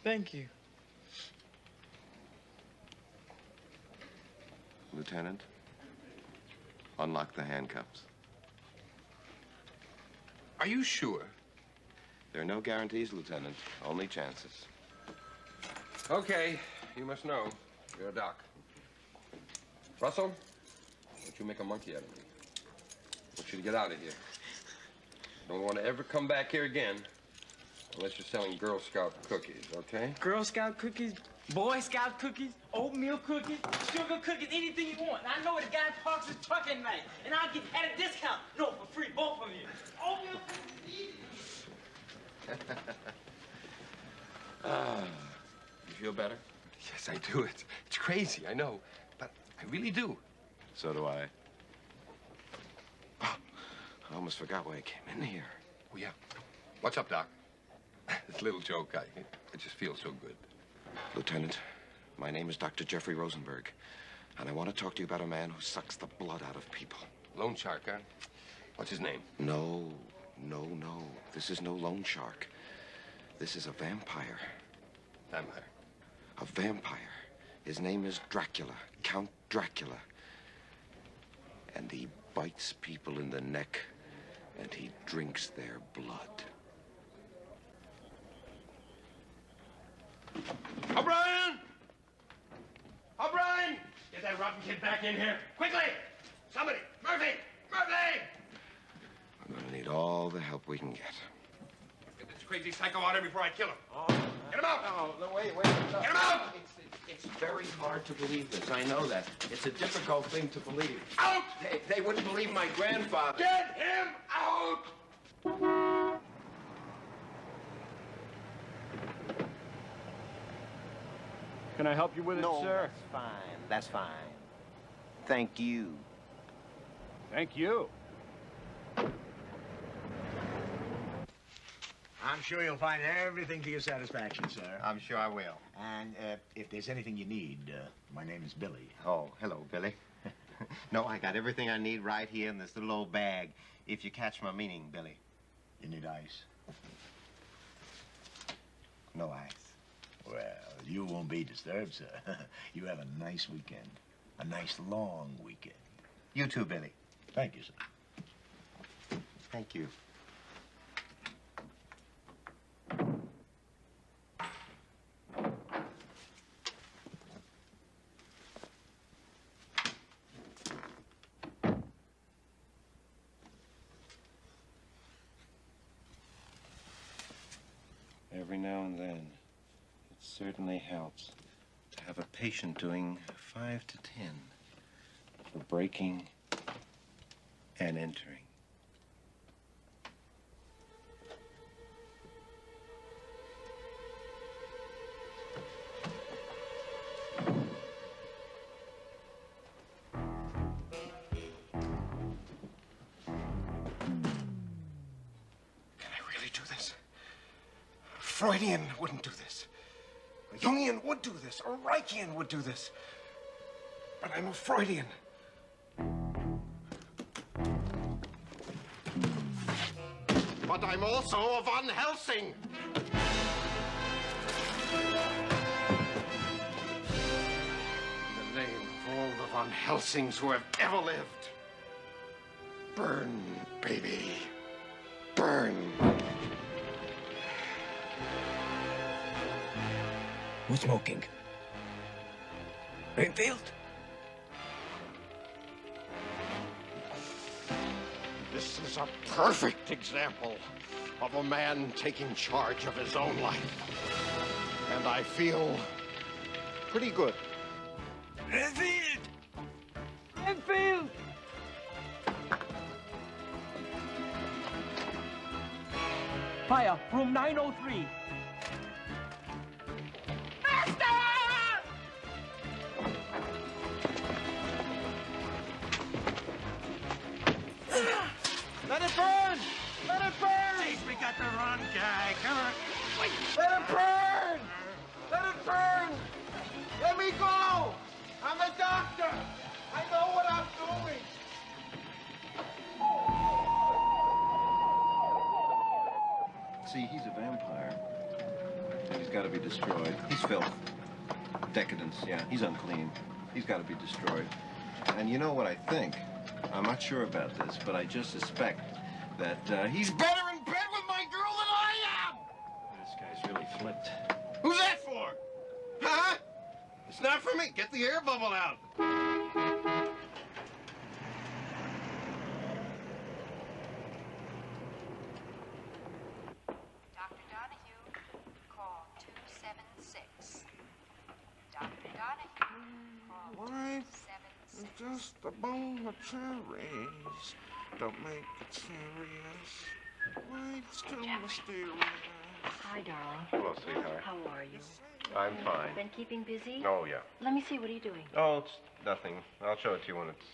Thank you. Lieutenant, unlock the handcuffs. Are you sure? There are no guarantees, Lieutenant. Only chances. Okay, you must know. You're a doc. Russell, don't you make a monkey out of me. I want you to get out of here. Don't want to ever come back here again unless you're selling Girl Scout cookies, okay? Girl Scout cookies, Boy Scout cookies, oatmeal cookies, sugar cookies, anything you want. And I know where the guy parks his truck at night. And I'll get at a discount. No, for free, both of you. Oatmeal cookies. You feel better? Yes, I do. It's crazy, I know. But I really do. So do I. Oh, I almost forgot why I came in here. Oh, yeah. What's up, Doc? This little joke, I just feel so good. Lieutenant, My name is Dr. Jeffrey Rosenberg, and I want to talk to you about a man who sucks the blood out of people. Loan shark, huh? What's his name? No. This is no loan shark. This is a vampire. Vampire? A vampire. His name is Dracula, Count Dracula. And he bites people in the neck, and he drinks their blood. O'Brien! O'Brien! Get that rotten kid back in here. Quickly! Somebody! Murphy! Murphy! I'm gonna need all the help we can get. Get this crazy psycho out of here before I kill him. Get him out! No, wait. Get him out! It's very hard to believe this. I know that. It's a difficult thing to believe. Out! They wouldn't believe my grandfather. Get him out! Can I help you with it, No, sir? that's fine. That's fine. Thank you. Thank you. I'm sure you'll find everything to your satisfaction, sir. I'm sure I will. And if there's anything you need, my name is Billy. Oh, hello, Billy. No, I got everything I need right here in this little old bag, if you catch my meaning, Billy. You need ice? No ice. Well, you won't be disturbed, sir. You have a nice weekend. A nice long weekend. You too, Billy. Thank you, sir. Thank you. Every now and then, it certainly helps to have a patient doing 5 to 10 for breaking and entering. Freudian wouldn't do this. A Jungian would do this. A Reichian would do this. But I'm a Freudian. But I'm also a Van Helsing. In the name of all the Van Helsings who have ever lived, burn, baby. Burn. Who's smoking? Renfield? This is a perfect example of a man taking charge of his own life. And I feel pretty good. Renfield! Renfield! Fire, room 903. Let it burn! Let it burn! Jeez, we got the wrong guy. Come on. Wait. Let it burn! Let it burn! Let me go! I'm a doctor! I know what I'm doing! See, he's a vampire. He's got to be destroyed. He's filth. Decadence, yeah. He's unclean. He's got to be destroyed. And you know what I think? I'm not sure about this, but I just suspect that he's better in bed with my girl than I am! This guy's really flipped. Who's that for? Huh? It's not for me. Get the air bubble out. Dr. Donahue, call 276. Dr. Donahue, call 276. Just a bowl of cherries. Don't make it serious. White's too mysterious. Hi, darling. Hello, sweetheart. How are you? I'm fine. Been keeping busy? Oh, yeah. Let me see. What are you doing? Oh, it's nothing. I'll show it to you when it's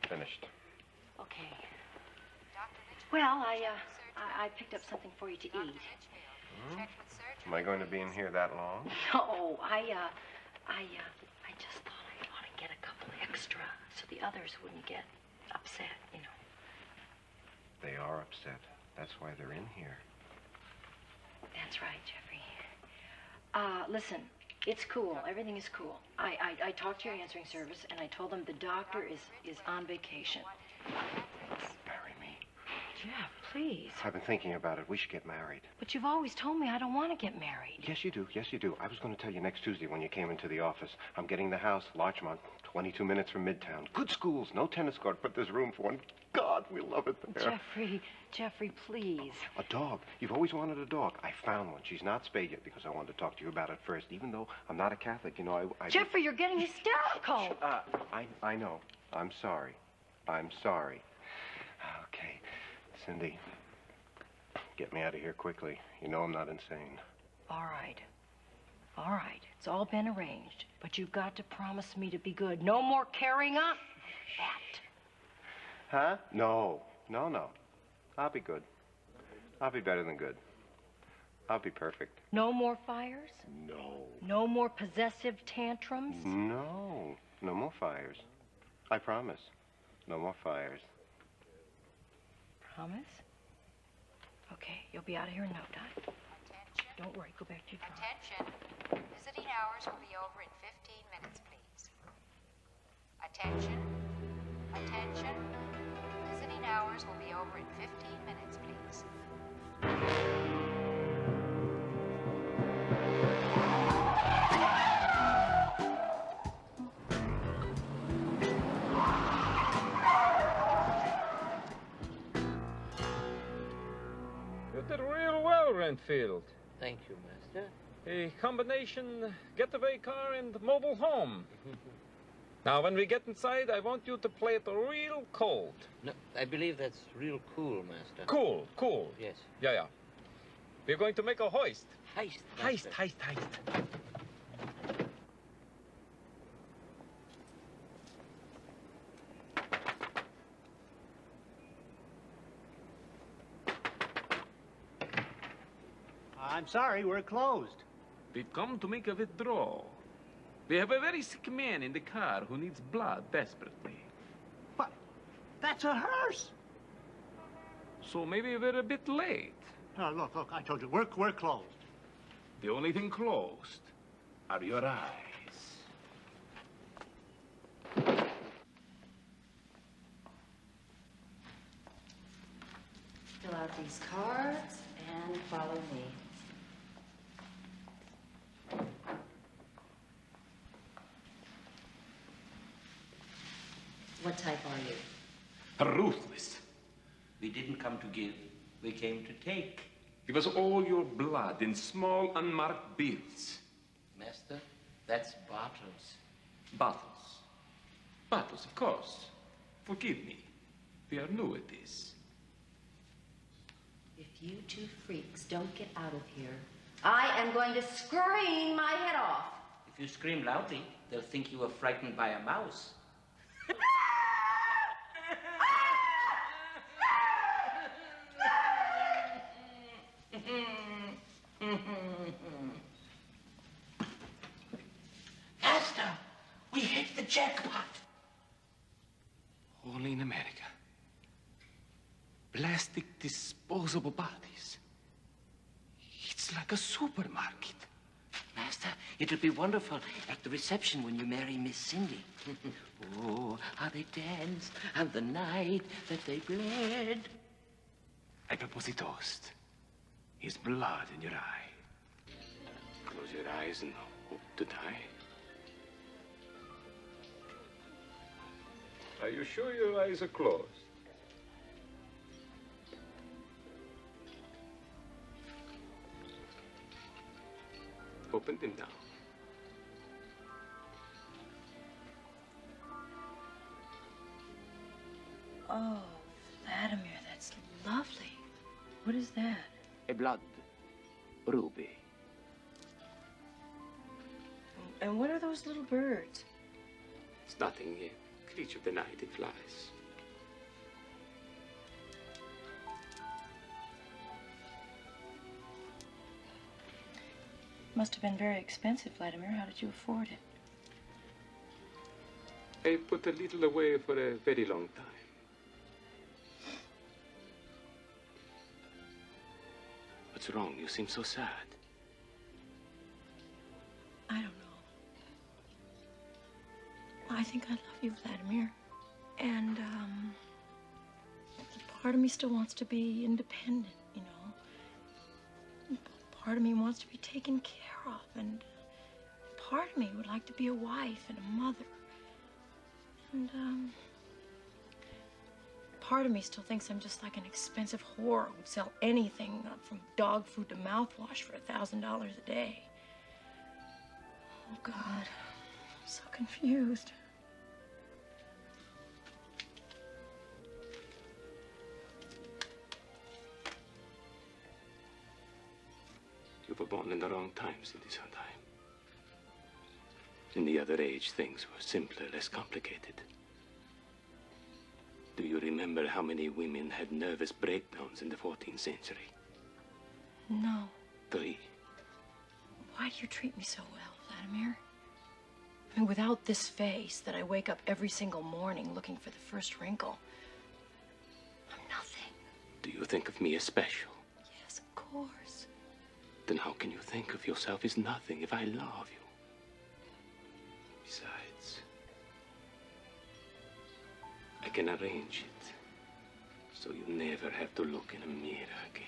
finished. Okay. Well, I picked up something for you to eat. Hmm? Am I going to be in here that long? No, I just thought I ought to get a couple extra so the others wouldn't get upset, you know. They are upset. That's why they're in here. That's right, Jeffrey. Listen, it's cool. Everything is cool. I talked to your answering service, and I told them the doctor is on vacation. Marry me. Jeff, please. I've been thinking about it. We should get married. But you've always told me I don't want to get married. Yes, you do. Yes, you do. I was going to tell you next Tuesday when you came into the office. I'm getting the house, Larchmont, 22 minutes from Midtown. Good schools, no tennis court, but there's room for one. God, we love it there. Jeffrey, please. A dog. You've always wanted a dog. I found one. She's not spayed yet because I wanted to talk to you about it first. Even though I'm not a Catholic, you know, I Jeffrey, you're getting hysterical. I know. I'm sorry. I'm sorry. Okay. Cindy, get me out of here quickly. You know I'm not insane. All right. All right. It's all been arranged. But you've got to promise me to be good. No more carrying on. That. Huh? No. No. I'll be good. I'll be better than good. I'll be perfect. No more fires? No. No more possessive tantrums? No. No more fires. I promise. No more fires. Promise? Okay, you'll be out of here in no time. Attention. Don't worry, go back to your car. Attention. Visiting hours will be over in 15 minutes, please. Attention. Attention. Visiting hours will be over in 15 minutes, please. You did real well, Renfield. Thank you, Master. A combination getaway car and mobile home. Now, when we get inside, I want you to play it real cold. No, I believe that's real cool, Master. Cool. Yes. Yeah. We're going to make a hoist. Heist, Heist. I'm sorry, we're closed. We've come to make a withdrawal. We have a very sick man in the car who needs blood desperately. But that's a hearse. So maybe we're a bit late. No, look, I told you, we're closed. The only thing closed are your eyes. Fill out these cards and follow me. What type are you? Ruthless. We didn't come to give, we came to take. Give us all your blood in small, unmarked bills. Master, that's bottles. Bottles. Bottles, of course. Forgive me. We are new at this. If you two freaks don't get out of here, I am going to scream my head off. If you scream loudly, they'll think you were frightened by a mouse. Master, we hit the jackpot. Only in America. Plastic disposable bodies. It's like a supermarket. Master, it'll be wonderful at the reception when you marry Miss Cindy. Oh, how they danced and the night that they bled. I propose a toast. His blood in your eye. Close your eyes and hope to die. Are you sure your eyes are closed? Open them now. Oh, Vladimir, that's lovely. What is that? A blood ruby. And what are those little birds? It's nothing. A creature of the night. It flies. Must have been very expensive, Vladimir. How did you afford it? I put a little away for a very long time. What's wrong? You seem so sad. I don't know. I think I love you, Vladimir. And, part of me still wants to be independent, you know. Part of me wants to be taken care of, and part of me would like to be a wife and a mother. And, part of me still thinks I'm just like an expensive whore who'd sell anything from dog food to mouthwash for $1,000 a day. Oh, God. I'm so confused. You were born in the wrong time, Cindy Sondheim. In the other age, things were simpler, less complicated. Do you remember how many women had nervous breakdowns in the 14th century? No. 3. Why do you treat me so well, Vladimir? I mean, without this face that I wake up every single morning looking for the first wrinkle, I'm nothing. Do you think of me as special? Yes, of course. Then how can you think of yourself as nothing if I love you? Besides, I can arrange it so you never have to look in a mirror again.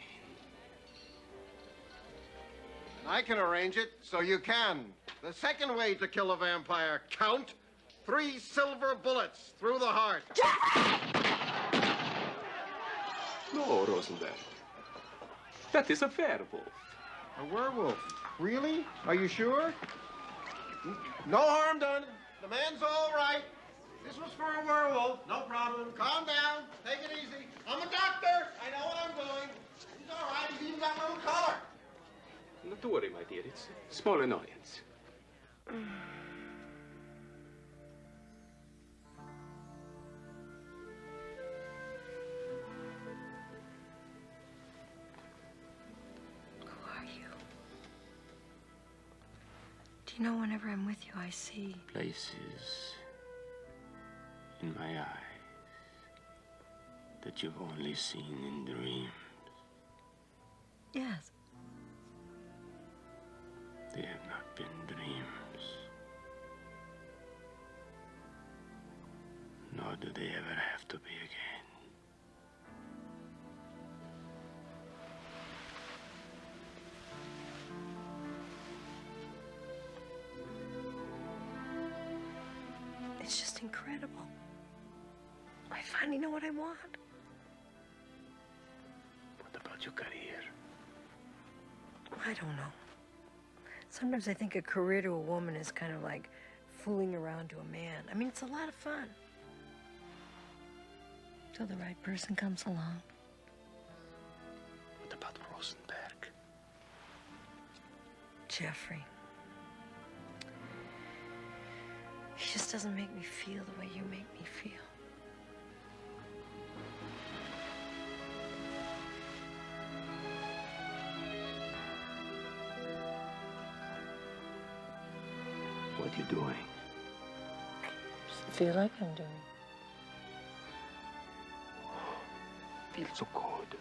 I can arrange it so you can. The second way to kill a vampire, Count. 3 silver bullets through the heart. No, Rosenberg. That is a werewolf. A werewolf? Really? Are you sure? No harm done. The man's all right. This was for a werewolf. No problem. Calm down. Take it easy. I'm a doctor. I know what I'm doing. He's all right. He's even got a little color. Not to worry, my dear. It's a small annoyance. You know, whenever I'm with you, I see Places in my eyes that you've only seen in dreams. Yes. They have not been dreams. Nor do they ever have to be again. It's just incredible. I finally know what I want. What about your career? I don't know. Sometimes I think a career to a woman is kind of like fooling around to a man. I mean, it's a lot of fun. Till the right person comes along. What about Rosenberg? Jeffrey. He just doesn't make me feel the way you make me feel. What are you doing? Doesn't feel like I'm doing. Feels so good.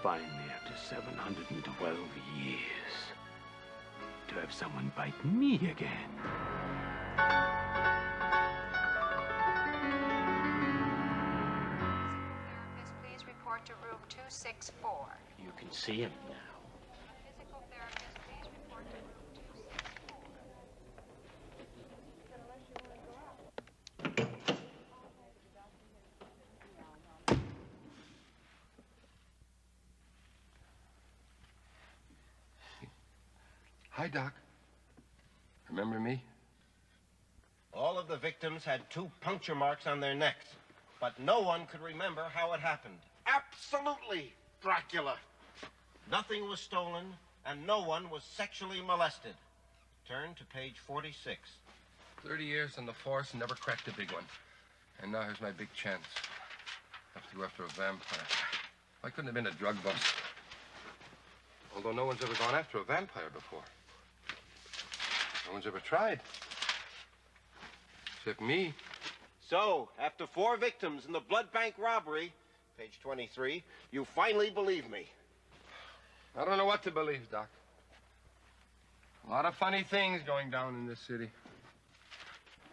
Finally, after 712 years, to have someone bite me again. Therapist, please report to room 264. You can see him now. Physical therapist, please report to room 264. Hi, Doc. Remember me? All of the victims had 2 puncture marks on their necks, but no one could remember how it happened. Absolutely Dracula. Nothing was stolen, and no one was sexually molested. Turn to page 46. 30 years on the force, never cracked a big one. And now here's my big chance. Have to go after a vampire. Why couldn't have been a drug bust? Although no one's ever gone after a vampire before. No one's ever tried. Except me. So, after 4 victims in the blood bank robbery, page 23, you finally believe me. I don't know what to believe, Doc. A lot of funny things going down in this city.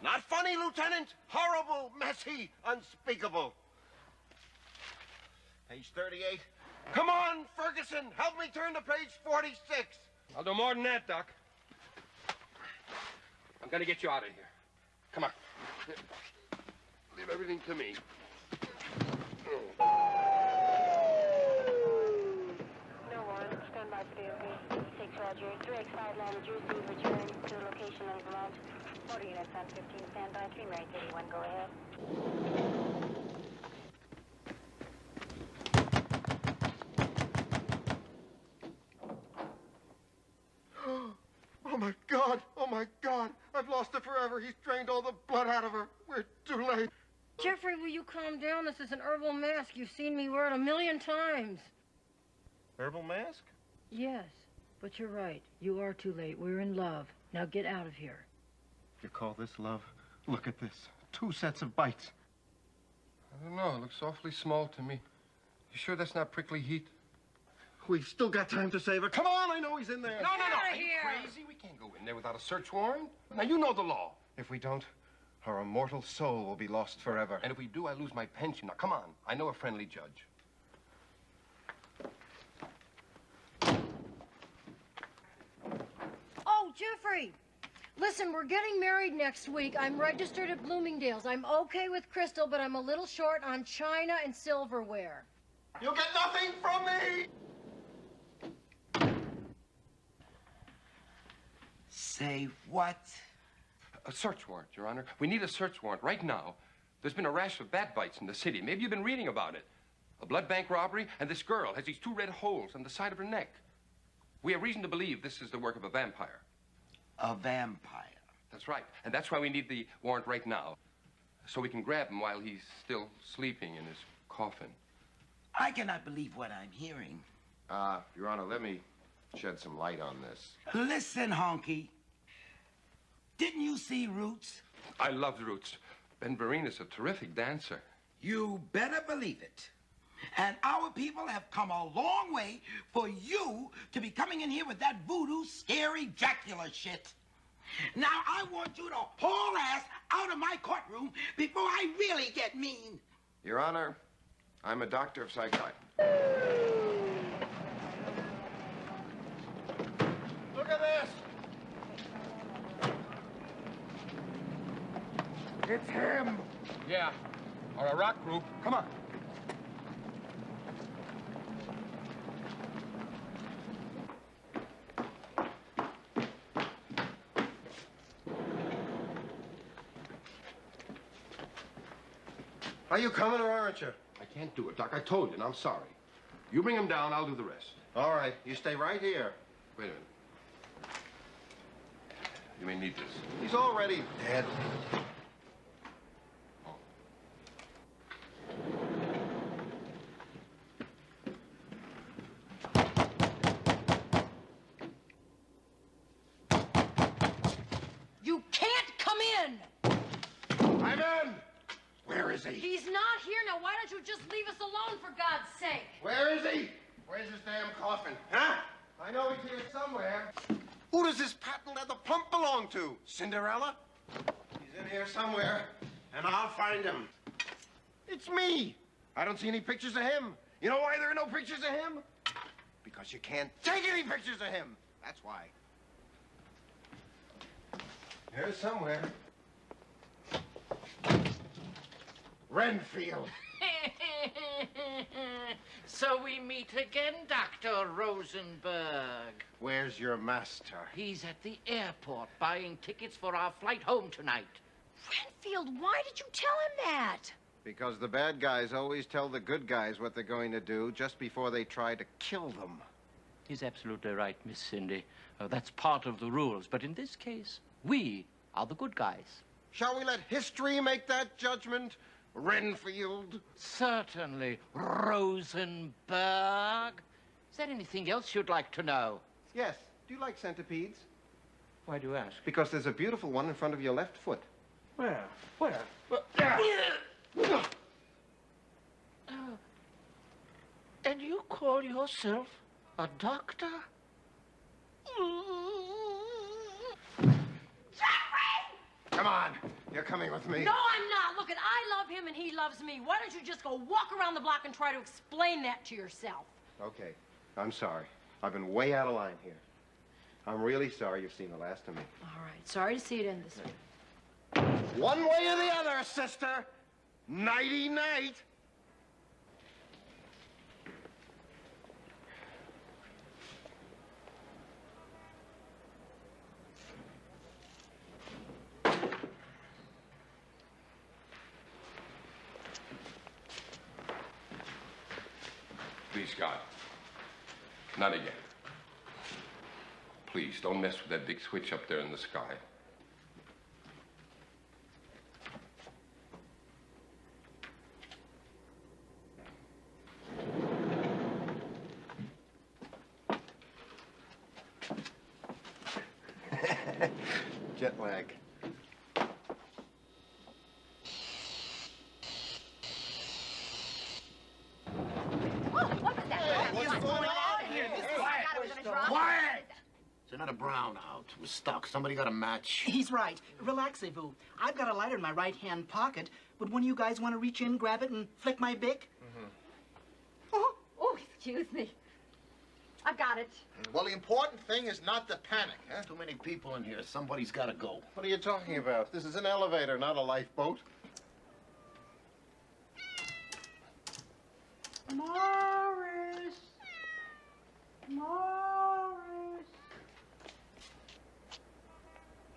Not funny, Lieutenant. Horrible, messy, unspeakable. Page 38. Come on, Ferguson. Help me turn to page 46. I'll do more than that, Doc. I'm gonna get you out of here. Come on. Leave everything to me. No warrant. Stand by for DOV. 6 Roger. 3X5 Land Jersey. Return to the location of Vermont. Motor units on 15. Stand by. 3 Mary 31. Go ahead. Oh, my God. Oh, my God. I've lost her forever. He's drained all the blood out of her. We're too late. Jeffrey, will you calm down? This is an herbal mask. You've seen me wear it 1,000,000 times. Herbal mask? Yes, but you're right. You are too late. We're in love. Now get out of here. You call this love? Look at this. 2 sets of bites. I don't know. It looks awfully small to me. You sure that's not prickly heat? We've still got time to save her. Come on, I know he's in there. No. Are you crazy? We can't go in there without a search warrant. Now, you know the law. If we don't, her immortal soul will be lost forever. And if we do, I lose my pension. Now, come on. I know a friendly judge. Oh, Jeffrey! Listen, we're getting married next week. I'm registered at Bloomingdale's. I'm okay with crystal, but I'm a little short on china and silverware. You'll get nothing from me! Say what? A search warrant, Your Honor. We need a search warrant right now. There's been a rash of bat bites in the city. Maybe you've been reading about it. A blood bank robbery, and this girl has these 2 red holes on the side of her neck. We have reason to believe this is the work of a vampire. A vampire? That's right. And that's why we need the warrant right now. So we can grab him while he's still sleeping in his coffin. I cannot believe what I'm hearing. Your Honor, let me shed some light on this. Listen, Honky. Didn't you see Roots? I loved Roots. Ben Vereen is a terrific dancer. You better believe it. And our people have come a long way for you to be coming in here with that voodoo, scary Dracula shit. Now, I want you to haul ass out of my courtroom before I really get mean. Your Honor, I'm a doctor of Sci-Fi. Look at this! It's him! Yeah, or a rock group. Come on. Are you coming or aren't you? I can't do it, Doc. I told you, and I'm sorry. You bring him down, I'll do the rest. All right, you stay right here. Wait a minute. You may need this. He's already dead. You can't come in! I'm in! Where is he? He's not here. Now, why don't you just leave us alone, for God's sake? Where is he? Where's his damn coffin? Huh? I know he's here somewhere. Who does this patent leather pump belong to? Cinderella? He's in here somewhere, and I'll find him. It's me. I don't see any pictures of him. You know why there are no pictures of him? Because you can't take any pictures of him. That's why. Here's somewhere. Renfield. So we meet again, Dr. Rosenberg. Where's your master? He's at the airport buying tickets for our flight home tonight. Renfield, why did you tell him that? Because the bad guys always tell the good guys what they're going to do just before they try to kill them. He's absolutely right, Miss Cindy. That's part of the rules. But in this case, we are the good guys. Shall we let history make that judgment, Renfield? Certainly, Rosenberg. Is there anything else you'd like to know? Yes. Do you like centipedes? Why do you ask? Because there's a beautiful one in front of your left foot. Where? Where? And you call yourself a doctor? Come on. You're coming with me. No, I'm not. Look, I love him and he loves me. Why don't you just go walk around the block and try to explain that to yourself? Okay. I'm sorry. I've been way out of line here. I'm really sorry you've seen the last of me. All right. Sorry to see it end this way. One way or the other, sister. Nighty-night. Please, God. Not again. Please, don't mess with that big switch up there in the sky. Jet lag. Quiet! It's another brownout. We're stuck. Somebody got a match. He's right. Relaxez-vous. I've got a lighter in my right-hand pocket. Would one of you guys want to reach in, grab it, and flick my bick? Oh, excuse me. I got it. Well, the important thing is not to panic, huh? Too many people in here. Somebody's got to go. What are you talking about? This is an elevator, not a lifeboat. Morris! Morris!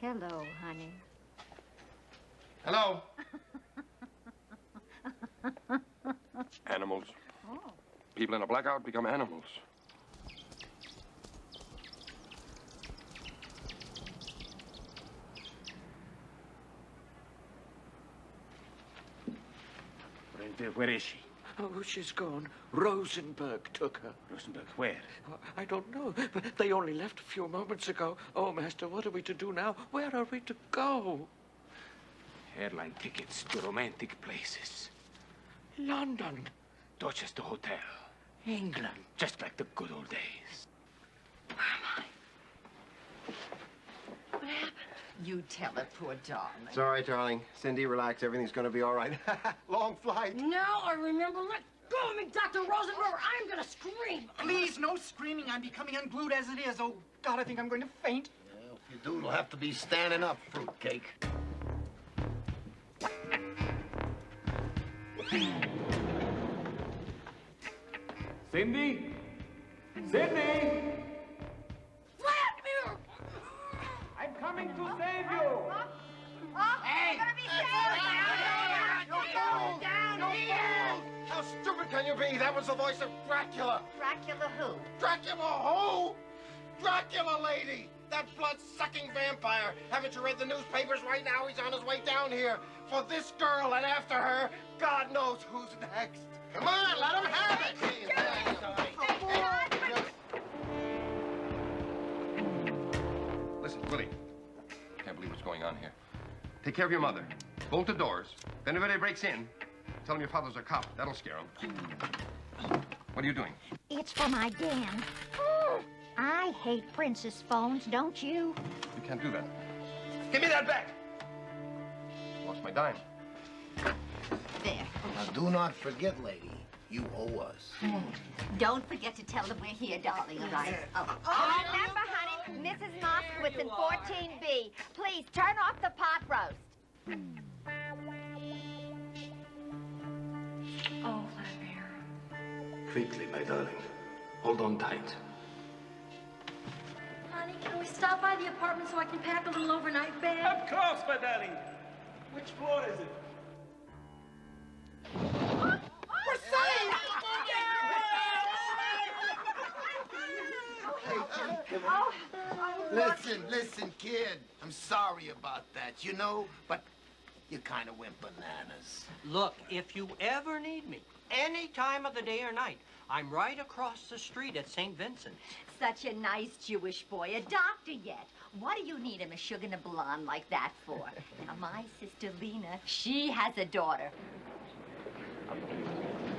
Hello, honey. Hello. Animals. Oh. People in a blackout become animals. Renfield, where is she? Oh, she's gone. Rosenberg took her. Rosenberg, where? I don't know, but they only left a few moments ago. Oh, Master, what are we to do now? Where are we to go? Airline tickets to romantic places. London. Dorchester Hotel. England. Just like the good old days. What happened? You tell it, poor darling. It's all right, darling. Cindy, relax. Everything's going to be all right. Long flight. Now I remember. Let go of me, Dr. Rosenberg. I'm going to scream. Please, no screaming. I'm becoming unglued as it is. Oh, God, I think I'm going to faint. Well, if you do, it'll have to be standing up, fruitcake. Cindy? Cindy? Vladimir! I'm coming to save you! Hey! No fools! How stupid can you be? That was the voice of Dracula. Dracula who? Dracula who? Dracula lady! That blood-sucking vampire. Haven't you read the newspapers right now? He's on his way down here. For this girl, and after her, God knows who's next. Come on, let him have it! Listen, Willie. Can't believe what's going on here. Take care of your mother. Bolt the doors. If anybody breaks in, tell them your father's a cop. That'll scare them. What are you doing? It's for my den. I hate princess phones, don't you? You can't do that. Give me that back! Lost my dime. There. Now, do not forget, lady, you owe us. Don't forget to tell them we're here, darling, all right? Oh. Remember, honey, Mrs. Moskowitz in 14B. Please turn off the pot roast. Oh, Vladimir. Quickly, my darling. Hold on tight. Honey, can we stop by the apartment so I can pack a little overnight bag? Of course, my darling. Which floor is it? We're saved! Listen, kid. I'm sorry about that, you know, but you kind of went bananas. Look, if you ever need me, any time of the day or night, I'm right across the street at St. Vincent's. Such a nice Jewish boy. A doctor yet. What do you need a Meshuggah blonde like that for? Now, my sister Lena, she has a daughter.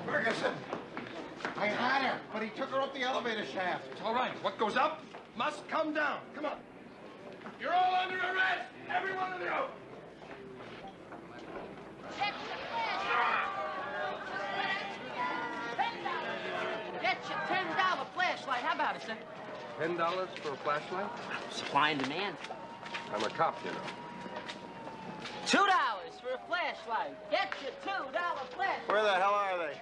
Ferguson! I had her, but he took her up the elevator shaft. It's all right. What goes up must come down. Come on. You're all under arrest, every one of you. Get your $10 flashlight. How about it, sir? $10 for a flashlight? Supply and demand. I'm a cop, you know. $2 for a flashlight. Get your $2 flashlight. Where the hell are they?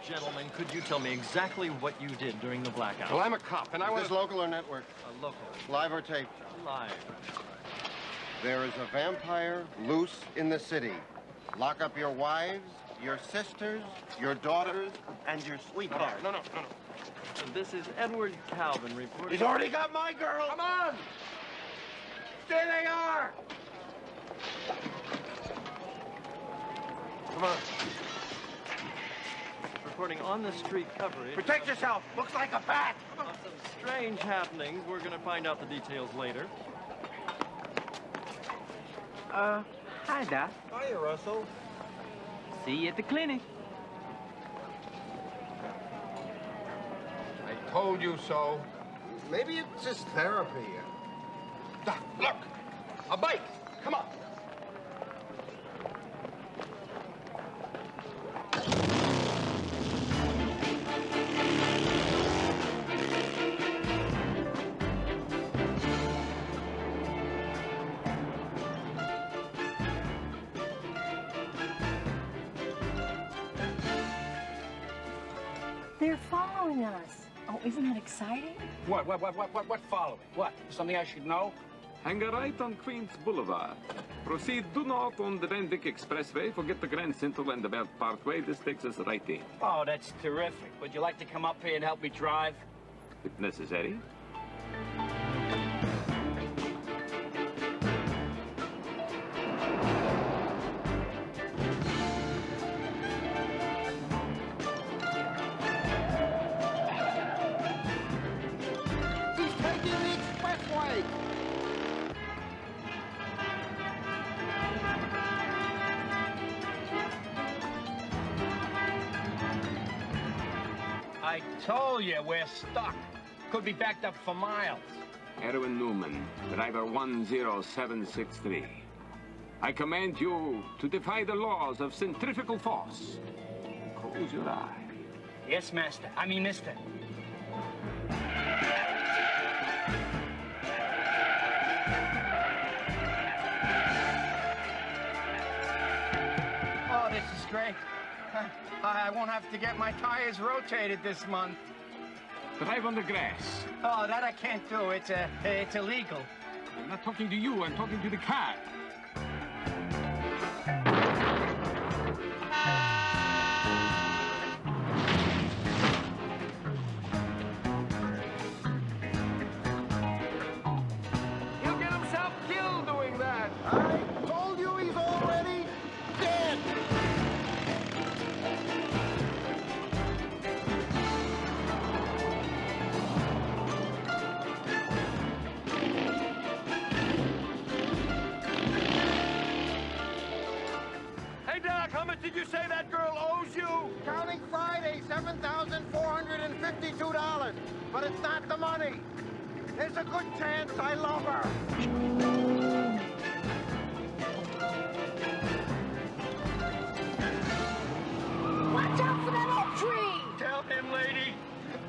Gentlemen, could you tell me exactly what you did during the blackout? Well, I'm a cop, and I was... Is this local or network? Local. Live or taped? Live. There is a vampire loose in the city. Lock up your wives, your sisters, your daughters, and your sweetheart. No. This is Edward Calvin reporting. He's already got my girl! Come on! There they are! Come on. Reporting on the street coverage. Protect yourself! Looks like a bat! Of some strange happenings. We're going to find out the details later. Hi, Doc. Hiya, Russell. See you at the clinic. I told you so. Maybe it's just therapy. Doc, look! A bike! Come on! They're following us. Oh, isn't that exciting? What following? What? Something I should know? Hang a right on Queens Boulevard. Proceed due north on the Van Dyck Expressway. Forget the Grand Central and the Belt Parkway. This takes us right in. Oh, that's terrific. Would you like to come up here and help me drive? If necessary. He's taking the expressway! I told you we're stuck. Could be backed up for miles. Erwin Newman, driver 10763. I command you to defy the laws of centrifugal force. Close your eye. Yes, master. I mean, mister. Oh, this is great. I won't have to get my tires rotated this month. Drive on the grass. Oh, that I can't do. It's illegal. I'm not talking to you. I'm talking to the car. He'll get himself killed doing that. I told you he's already dead. Hey, Doc, how much did you say that girl owes you? Counting Friday, $7,452. But it's not the money. There's a good chance I love her. Watch out for that oak tree! Tell him, lady.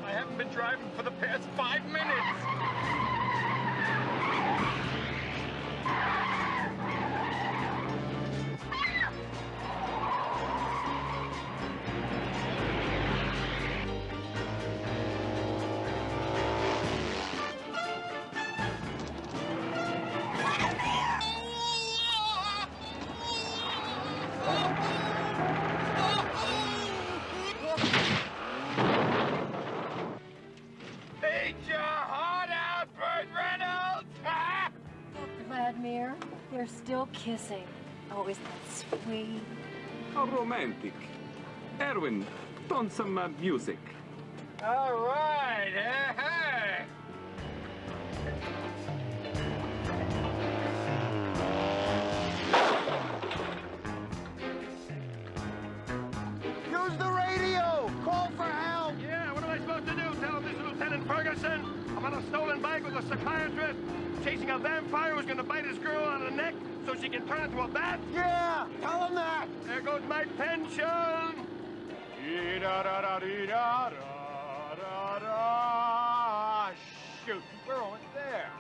I haven't been driving for the past 5 minutes. Eat your heart out, Burt Reynolds! Vladimir, they're still kissing. Oh, isn't that sweet? How romantic. Erwin, put on some music. All right, hey! Use the radio! Call for help! Yeah, what am I supposed to do? Tell this Lieutenant Ferguson I'm on a stolen bike with a psychiatrist chasing a vampire who's gonna bite his girl on the neck so she can turn into a bat? Yeah, tell him that! There goes my pension! Dee-da-da-da-dee-da-da-da-da. Shoot, we're almost there.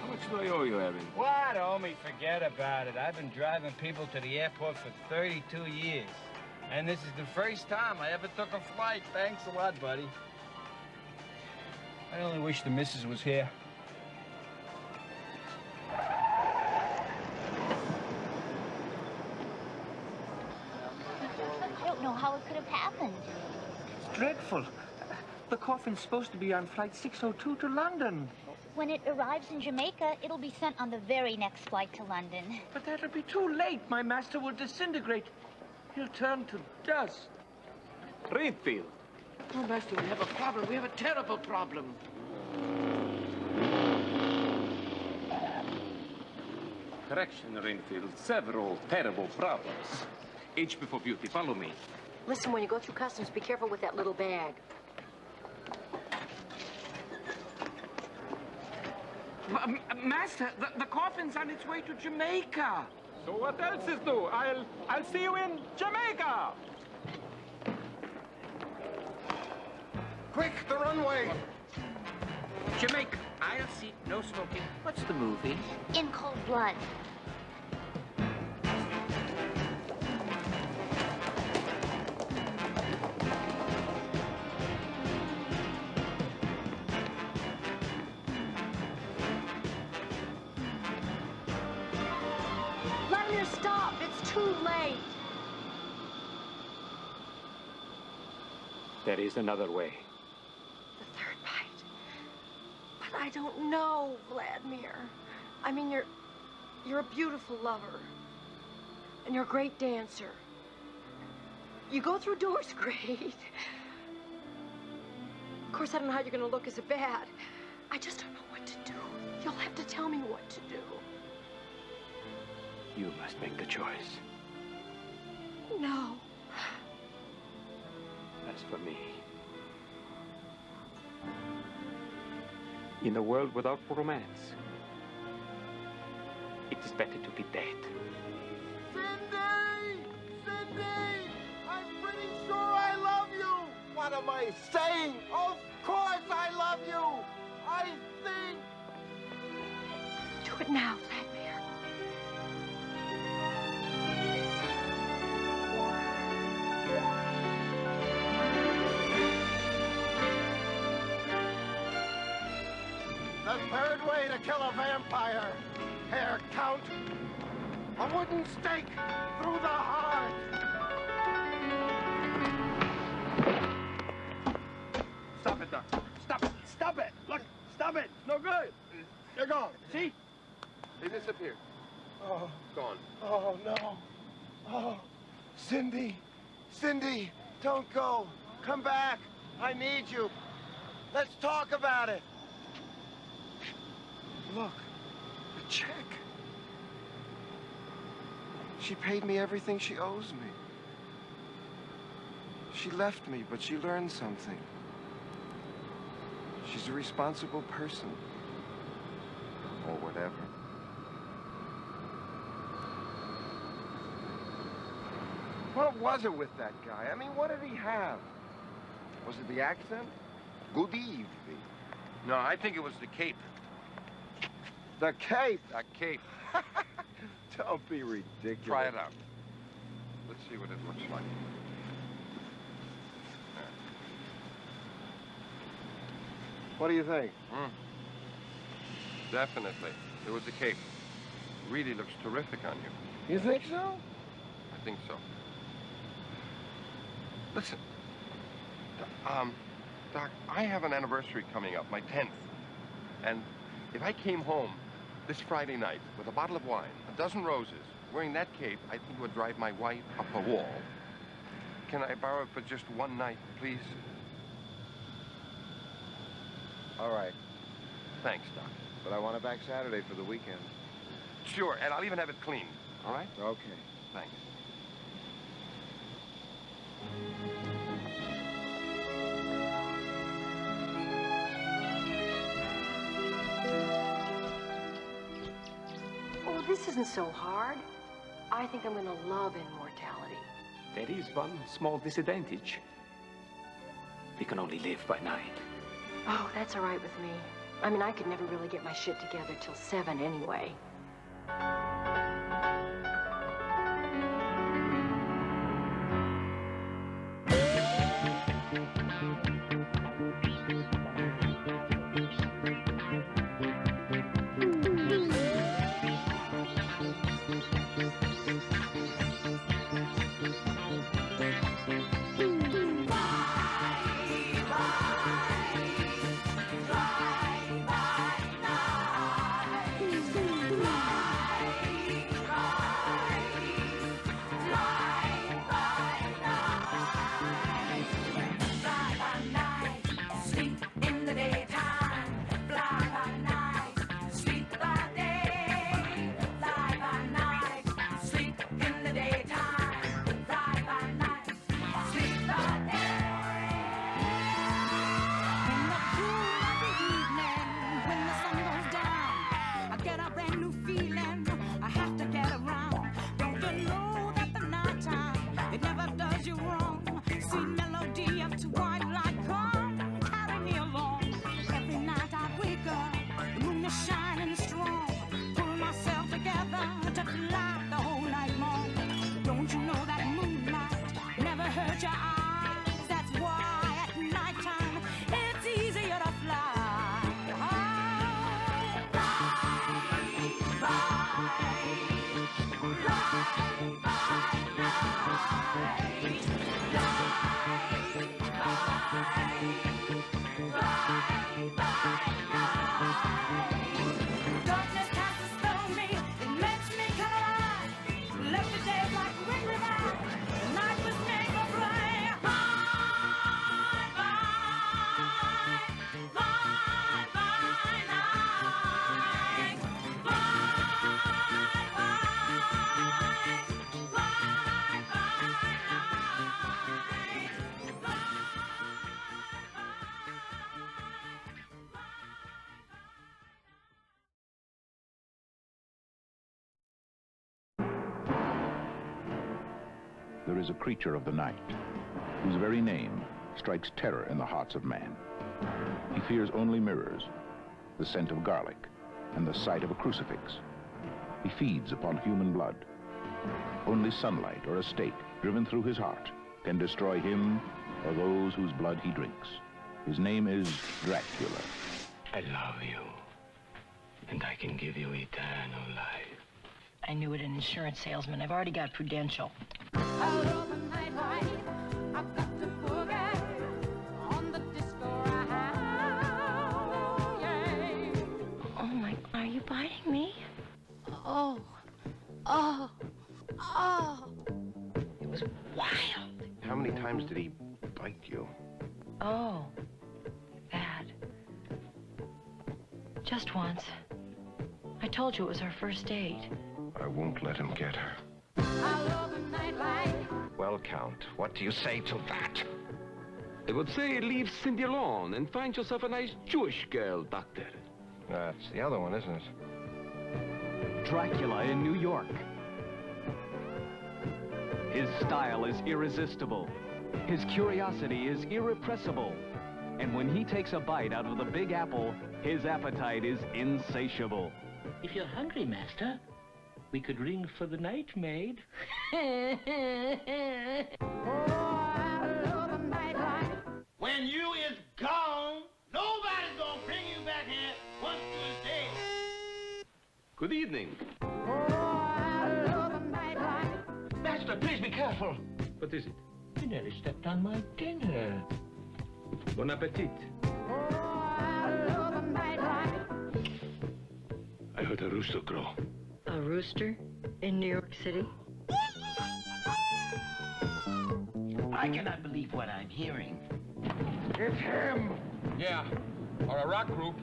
How much do I owe you, Evan? What, homie? Forget about it. I've been driving people to the airport for 32 years. And this is the first time I ever took a flight. Thanks a lot, buddy. I only wish the missus was here. I don't know how it could have happened. It's dreadful. The coffin's supposed to be on flight 602 to London. When it arrives in Jamaica, it'll be sent on the very next flight to London. But that'll be too late. My master will disintegrate. He'll turn to dust. Renfield. Oh, Master, we have a problem. We have a terrible problem. Correction, Renfield. Several terrible problems. H before beauty. Follow me. Listen, when you go through customs, be careful with that little bag. Master, the coffin's on its way to Jamaica. So what else is new? I'll see you in Jamaica! Quick, the runway! Jamaica, aisle seat, no smoking. What's the movie? In Cold Blood. Vladimir, stop! It's too late. There is another way. The third bite. But I don't know, Vladimir. I mean, you're a beautiful lover. And you're a great dancer. You go through doors great. Of course, I don't know how you're going to look as a bad. I just don't know what to do. You'll have to tell me what to do. You must make the choice. No. As for me, in a world without romance, it is better to be dead. Cindy! Cindy! I'm pretty sure I love you! What am I saying? Of course I love you! I think... Do it now, Vladimir. The third way to kill a vampire, Herr Count. A wooden stake through the heart. Stop it, Doctor. Stop it. Stop it. Look, stop it. No good. They're gone. See? They disappeared. Oh. Gone. Oh, no. Oh, Cindy. Cindy, don't go. Come back. I need you. Let's talk about it. Look, a check. She paid me everything she owes me. She left me, but she learned something. She's a responsible person. Or whatever. What was it with that guy? I mean, what did he have? Was it the accent? Good evening. No, I think it was the cape. The cape? That cape. Don't be ridiculous. Try it out. Let's see what it looks like. What do you think? Definitely. It was the cape. Really looks terrific on you. You think so? I think so. Listen. Doc, I have an anniversary coming up, my 10th. And if I came home this Friday night with a bottle of wine, a dozen roses, wearing that cape, I think it would drive my wife up a wall. Can I borrow it for just one night, please? All right. Thanks, Doc. But I want it back Saturday for the weekend. Sure, and I'll even have it cleaned, all right? Okay. Thanks. Oh, this isn't so hard. I think I'm gonna love immortality. There is one small disadvantage. We can only live by night. Oh, that's all right with me. I mean, I could never really get my shit together till 7 anyway. There is a creature of the night, whose very name strikes terror in the hearts of man. He fears only mirrors, the scent of garlic, and the sight of a crucifix. He feeds upon human blood. Only sunlight or a stake driven through his heart can destroy him or those whose blood he drinks. His name is Dracula. I love you, and I can give you eternal life. I knew it, an insurance salesman. I've already got Prudential. Oh my, are you biting me? Oh. It was wild. How many times did he bite you? Oh, that. Just once. I told you it was our first date. I won't let him get her. Well, Count, what do you say to that? I would say leave Cindy alone and find yourself a nice Jewish girl, Doctor. That's the other one, isn't it? Dracula in New York. His style is irresistible. His curiosity is irrepressible. And when he takes a bite out of the Big Apple, his appetite is insatiable. If you're hungry, Master, we could ring for the night maid. When you is gone, nobody's gonna bring you back here once you is dead. Good evening. Master, please be careful. What is it? You nearly stepped on my dinner. Bon appetit. I heard a rooster crow. A rooster in New York City? I cannot believe what I'm hearing. It's him! Yeah, or a rock group.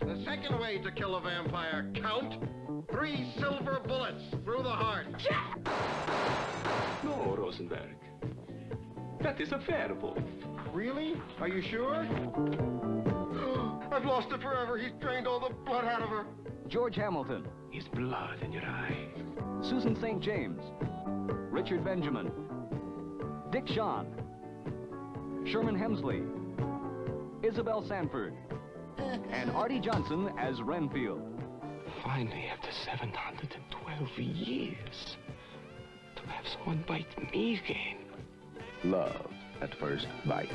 The second way to kill a vampire, Count. 3 silver bullets through the heart. No, Rosenberg. That is a werewolf. Really? Are you sure? I've lost her forever. He's drained all the blood out of her. George Hamilton. His blood in your eye. Susan St. James. Richard Benjamin. Dick Shawn. Sherman Hemsley. Isabel Sanford. And Artie Johnson as Renfield. Finally, after 712 years, to have someone bite me again. Love at first bite.